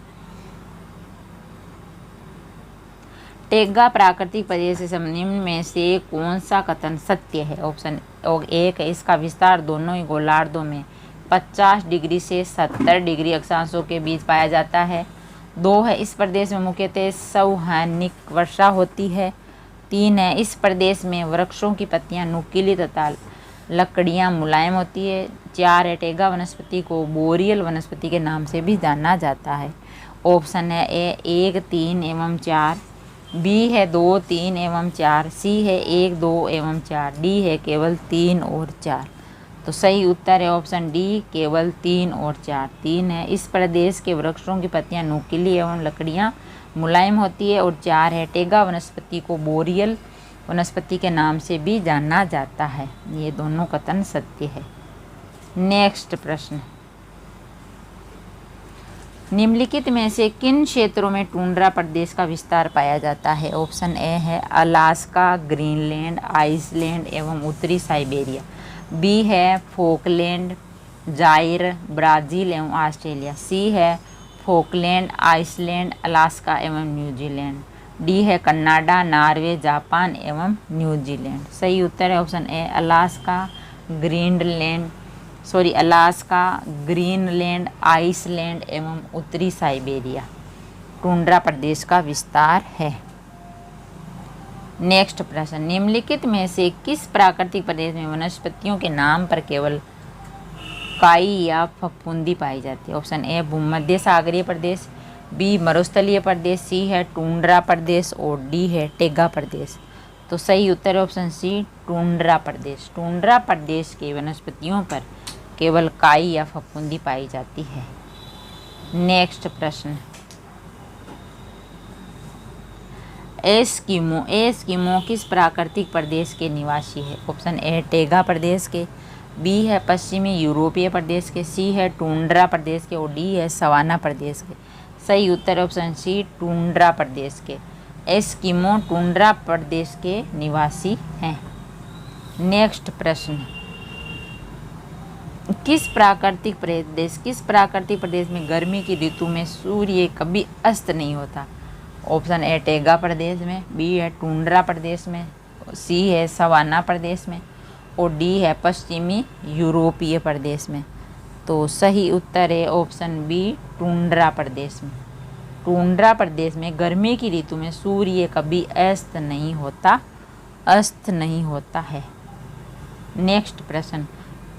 टेगा प्राकृतिक प्रदेश से निम्न में से कौन सा कथन सत्य है? ऑप्शन एक है इसका विस्तार दोनों ही गोलार्धों में 50 डिग्री से 70 डिग्री अक्षांशों के बीच पाया जाता है। 2 है इस प्रदेश में मुख्यतः संवहनिक वर्षा होती है। 3 है इस प्रदेश में वृक्षों की पत्तियां नुकीली तथा लकड़ियां मुलायम होती है। 4 है टेगा वनस्पति को बोरियल वनस्पति के नाम से भी जाना जाता है। ऑप्शन है ए 1, 3 एवं 4, बी है 2, 3 एवं 4, सी है 1, 2 एवं 4, डी है केवल 3 और 4। तो सही उत्तर है ऑप्शन डी केवल 3 और 4। 3 है इस प्रदेश के वृक्षों की पत्तियां नुकीली एवं लकड़ियां मुलायम होती है और 4 है टेगा वनस्पति को बोरियल वनस्पति के नाम से भी जाना जाता है। ये दोनों कथन सत्य है। नेक्स्ट प्रश्न, निम्नलिखित में से किन क्षेत्रों में टुंड्रा प्रदेश का विस्तार पाया जाता है? ऑप्शन ए है अलास्का, ग्रीनलैंड, आइसलैंड एवं उत्तरी साइबेरिया, बी है फोकलैंड, जायर, ब्राज़ील एवं ऑस्ट्रेलिया, सी है फोकलैंड, आइसलैंड, अलास्का एवं न्यूजीलैंड, डी है कनाडा, नॉर्वे, जापान एवं न्यूजीलैंड। सही उत्तर है option A Alaska, Greenland, Iceland एवं उत्तरी साइबेरिया टुंड्रा प्रदेश का विस्तार है। नेक्स्ट प्रश्न, निम्नलिखित में से किस प्राकृतिक प्रदेश में वनस्पतियों के नाम पर केवल काई या फफूंदी पाई जाती है? ऑप्शन ए भूमध्य सागरीय प्रदेश, बी मरुस्थलीय प्रदेश, सी है टुंड्रा प्रदेश और डी है टेगा प्रदेश। तो सही उत्तर है ऑप्शन सी टुंड्रा प्रदेश। टुंड्रा प्रदेश के वनस्पतियों पर केवल काई या फफूंदी पाई जाती है। नेक्स्ट प्रश्न, एस्किमो किस प्राकृतिक प्रदेश के निवासी है? ऑप्शन ए टेगा प्रदेश के, बी है पश्चिमी यूरोपीय प्रदेश के, सी है टुंड्रा प्रदेश के और डी है सवाना प्रदेश के। सही उत्तर ऑप्शन सी टुंड्रा प्रदेश के। एस्किमो टुंड्रा प्रदेश के निवासी हैं। नेक्स्ट प्रश्न, किस प्राकृतिक प्रदेश में गर्मी की ऋतु में सूर्य कभी अस्त नहीं होता? ऑप्शन ए टेगा प्रदेश में, बी है टुंड्रा प्रदेश में, सी है सवाना प्रदेश में और डी है पश्चिमी यूरोपीय प्रदेश में। तो सही उत्तर है ऑप्शन बी टुंड्रा प्रदेश में। टुंड्रा प्रदेश में गर्मी की ऋतु में सूर्य कभी अस्त नहीं होता है। नेक्स्ट प्रश्न,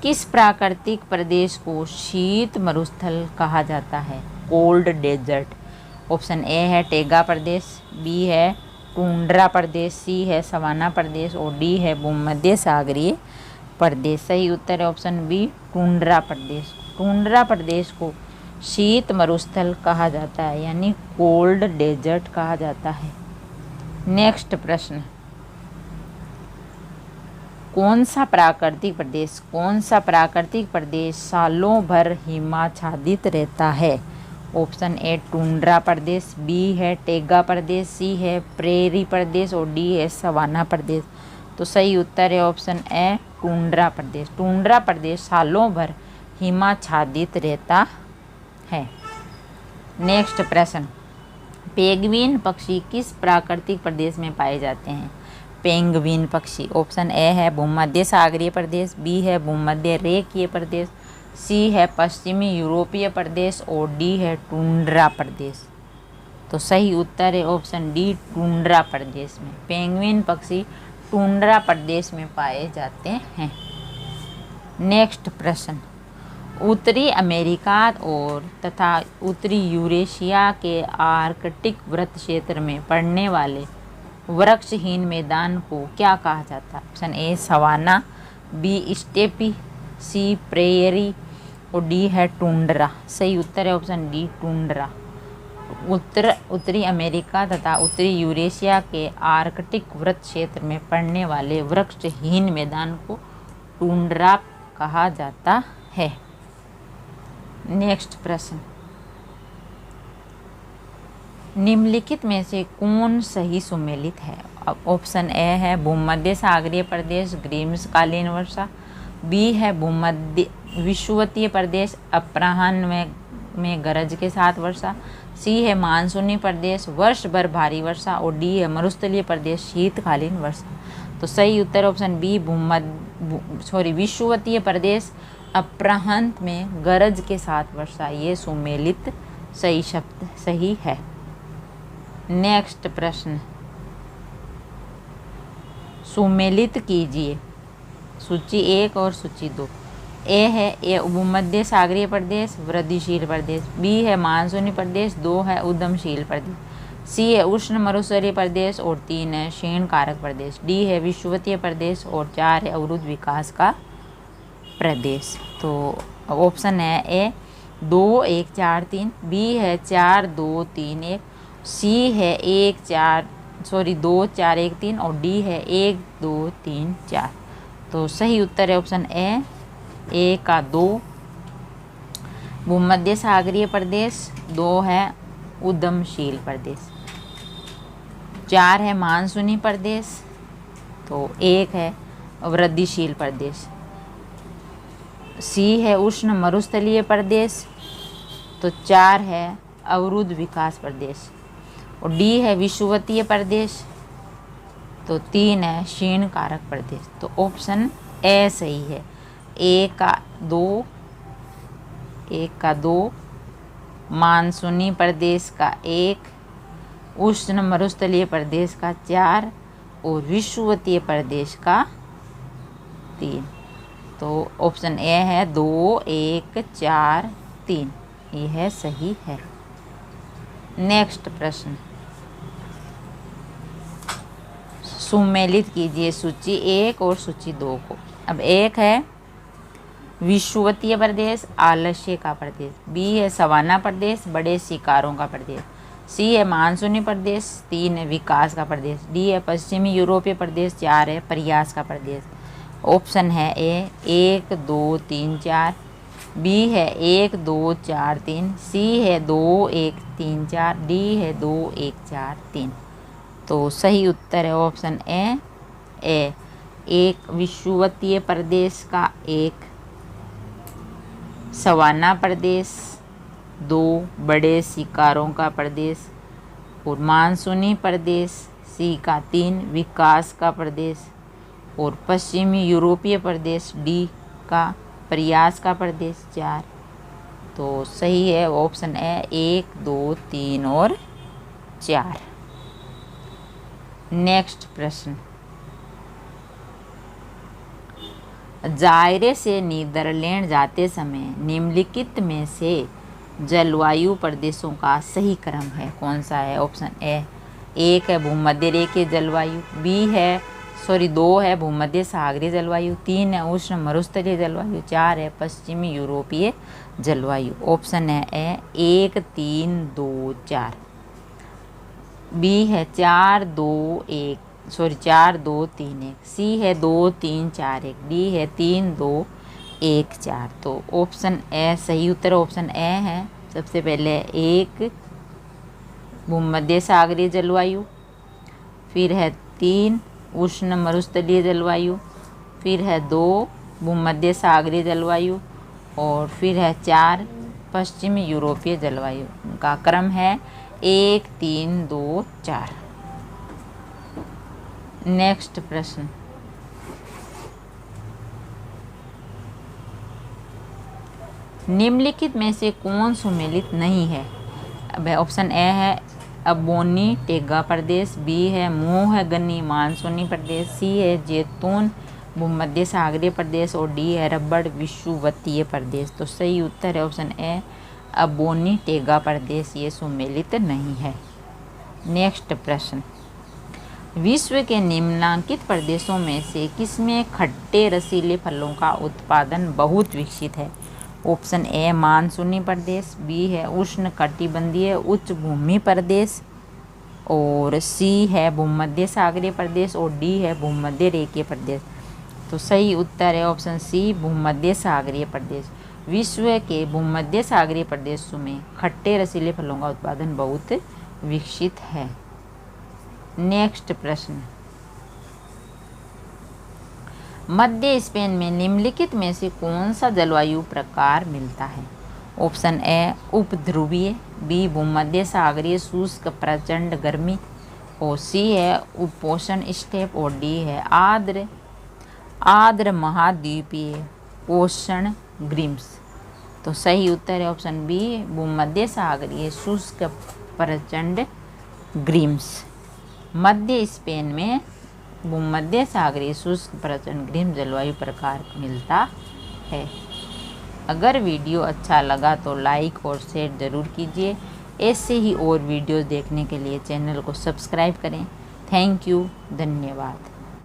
किस प्राकृतिक प्रदेश को शीत मरुस्थल कहा जाता है? Cold desert. ऑप्शन ए है टेगा प्रदेश, बी है टुंड्रा प्रदेश, सी है सवाना प्रदेश और डी है भूमध्य सागरीय प्रदेश। सही उत्तर है ऑप्शन बी टुंड्रा प्रदेश। टुंड्रा प्रदेश को शीत मरुस्थल कहा जाता है यानी कोल्ड डेजर्ट कहा जाता है। नेक्स्ट प्रश्न, कौन सा प्राकृतिक प्रदेश सालों भर हिमाच्छादित रहता है? ऑप्शन ए टुंड्रा प्रदेश, बी है टेगा प्रदेश, सी है प्रेरी प्रदेश और डी है सवाना प्रदेश। तो सही उत्तर है ऑप्शन ए टुंड्रा प्रदेश। टुंड्रा प्रदेश सालों भर हिमाच्छादित रहता है। नेक्स्ट प्रश्न, पेंगुइन पक्षी किस प्राकृतिक प्रदेश में पाए जाते हैं? पेंगुइन पक्षी ऑप्शन ए है भूमध्य सागरीय प्रदेश, बी है भूमध्य रेखीय प्रदेश, सी है पश्चिमी यूरोपीय प्रदेश और डी है टुंड्रा प्रदेश। तो सही उत्तर है ऑप्शन डी, टुंड्रा प्रदेश में। पेंगुइन पक्षी टुंड्रा प्रदेश में पाए जाते हैं। नेक्स्ट प्रश्न, उत्तरी अमेरिका और तथा उत्तरी यूरेशिया के आर्कटिक वृत्त क्षेत्र में पड़ने वाले वृक्षहीन मैदान को क्या कहा जाता है? Option A savanna, B steppe, C prairie और डी है टुंड्रा। सही उत्तर है ऑप्शन डी, टुंड्रा। उत्तरी अमेरिका तथा उत्तरी यूरेशिया के आर्कटिक वृत्त क्षेत्र में पड़ने वाले वृक्षहीन मैदान को टुंड्रा कहा जाता है। नेक्स्ट प्रश्न, निम्नलिखित में से कौन सही सुमेलित है? ऑप्शन ए है भूमध्य सागरीय प्रदेश ग्रीष्मकालीन वर्षा, बी है भूमध्य विषुवतीय प्रदेश अपराह्न में गरज के साथ वर्षा, सी है मानसूनी प्रदेश वर्ष भर भारी वर्षा और डी है मरुस्थलीय प्रदेश शीतकालीन वर्षा। तो सही उत्तर ऑप्शन बी विषुवतीय प्रदेश अपराह्न में गरज के साथ वर्षा, ये सुमेलित सही शब्द सही है। नेक्स्ट प्रश्न, सुमेलित कीजिए सूची 1 और सूची 2। ए भूमध्य सागरीय प्रदेश वृद्धिशील प्रदेश, बी है मानसूनी प्रदेश, 2 है उद्यमशील प्रदेश, सी है उष्ण मरुस्थलीय प्रदेश और 3 है क्षीण कारक प्रदेश, डी है विषुवतीय प्रदेश और 4 है अवरुद्ध विकास का प्रदेश। तो ऑप्शन है ए 2 1 4 3, बी है 4 2 3 1, सी है 2 4 1 3 और डी है 1 2 3 4। तो सही उत्तर है ऑप्शन ए का 2 भूमध्य सागरीय प्रदेश, 2 है उद्यमशील प्रदेश, 4 है मानसूनी प्रदेश, तो 1 है वृद्धिशील प्रदेश, सी है उष्ण मरुस्थलीय प्रदेश, तो 4 है अवरुद्ध विकास प्रदेश और डी है विषुवतीय प्रदेश, तो 3 है क्षीण कारक प्रदेश। तो ऑप्शन ए सही है। ए का 2 मानसूनी प्रदेश का 1, उष्ण मरुस्थलीय प्रदेश का 4 और विषुवतीय प्रदेश का 3। तो ऑप्शन ए है 2 1 4 3, यह सही है। नेक्स्ट प्रश्न, सुमेलित कीजिए सूची 1 और सूची 2 को। अब 1 है विषुवतीय प्रदेश आलस्य का प्रदेश, बी है सवाना प्रदेश बड़े शिकारों का प्रदेश, सी है मानसूनी प्रदेश, 3 है विकास का प्रदेश, डी है पश्चिमी यूरोपीय प्रदेश, 4 है प्रयास का प्रदेश। ऑप्शन है ए 1 2 3 4, बी है 1 2 4 3, सी है 2 1 3 4, डी है 2 1 4 3। तो सही उत्तर है ऑप्शन ए 1 विषुवतीय प्रदेश का 1, सवाना प्रदेश 2 बड़े शिकारों का प्रदेश और मानसूनी प्रदेश सी का 3 विकास का प्रदेश और पश्चिमी यूरोपीय प्रदेश डी का प्रयास का प्रदेश 4। तो सही है ऑप्शन ए 1 2 3 और 4। नेक्स्ट प्रश्न, जायरे से नीदरलैंड जाते समय निम्नलिखित में से जलवायु प्रदेशों का सही क्रम है कौन सा है? ऑप्शन ए 1 है भूमध्य रेखीय जलवायु, बी है 2 है भूमध्य सागरीय जलवायु, 3 है उष्ण मरुस्थलीय जलवायु, 4 है पश्चिमी यूरोपीय जलवायु। ऑप्शन है ए 1 3 2 4, बी है 4 2 3 1, सी है 2 3 4 1, डी है 3 2 1 4। तो ऑप्शन ए सही उत्तर ऑप्शन ए है। सबसे पहले 1 भूमध्य सागरीय जलवायु, फिर है 3 उष्ण मरुस्थलीय जलवायु, फिर है 2 भूमध्य सागरीय जलवायु और फिर है 4 पश्चिमी यूरोपीय जलवायु का क्रम है 1 3 2 4। नेक्स्ट प्रश्न, निम्नलिखित में से कौन सुमेलित नहीं है? अब ऑप्शन ए है अबोनी टेगा प्रदेश, बी है मोहगनी मानसूनी प्रदेश, सी है जैतून भूमध्य सागरीय प्रदेश और डी है रबड़ विषुवतीय प्रदेश। तो सही उत्तर है ऑप्शन ए अबोनी टेगा प्रदेश, ये सुमेलित नहीं है। नेक्स्ट प्रश्न, विश्व के निम्नलिखित प्रदेशों में से किसमें खट्टे रसीले फलों का उत्पादन बहुत विकसित है? ऑप्शन ए मानसूनी प्रदेश, बी है उष्ण कटिबंधीय उच्च भूमि प्रदेश और सी है भूमध्य सागरीय प्रदेश और डी है भूमध्य रेखीय प्रदेश। तो सही उत्तर है ऑप्शन सी भूमध्य सागरीय प्रदेश। विश्व के भूमध्य सागरीय प्रदेशों में खट्टे रसीले फलों का उत्पादन बहुत विकसित है। नेक्स्ट प्रश्न, मध्य स्पेन में निम्नलिखित में से कौन सा जलवायु प्रकार मिलता है? ऑप्शन ए उपध्रुवीय, बी भूमध्य सागरीय शुष्क प्रचंड गर्मी और सी है उपोष्ण स्टेप और डी है आर्द्र महाद्वीपीय पोषण ग्रीम्स। तो सही उत्तर है ऑप्शन बी भूमध्य सागरीय शुष्क प्रचंड ग्रीम्स। मध्य स्पेन में भूमध्य सागरीय शुष्क प्रचंड ग्रीम्स जलवायु प्रकार मिलता है। अगर वीडियो अच्छा लगा तो लाइक और शेयर ज़रूर कीजिए। ऐसे ही और वीडियोस देखने के लिए चैनल को सब्सक्राइब करें। थैंक यू, धन्यवाद।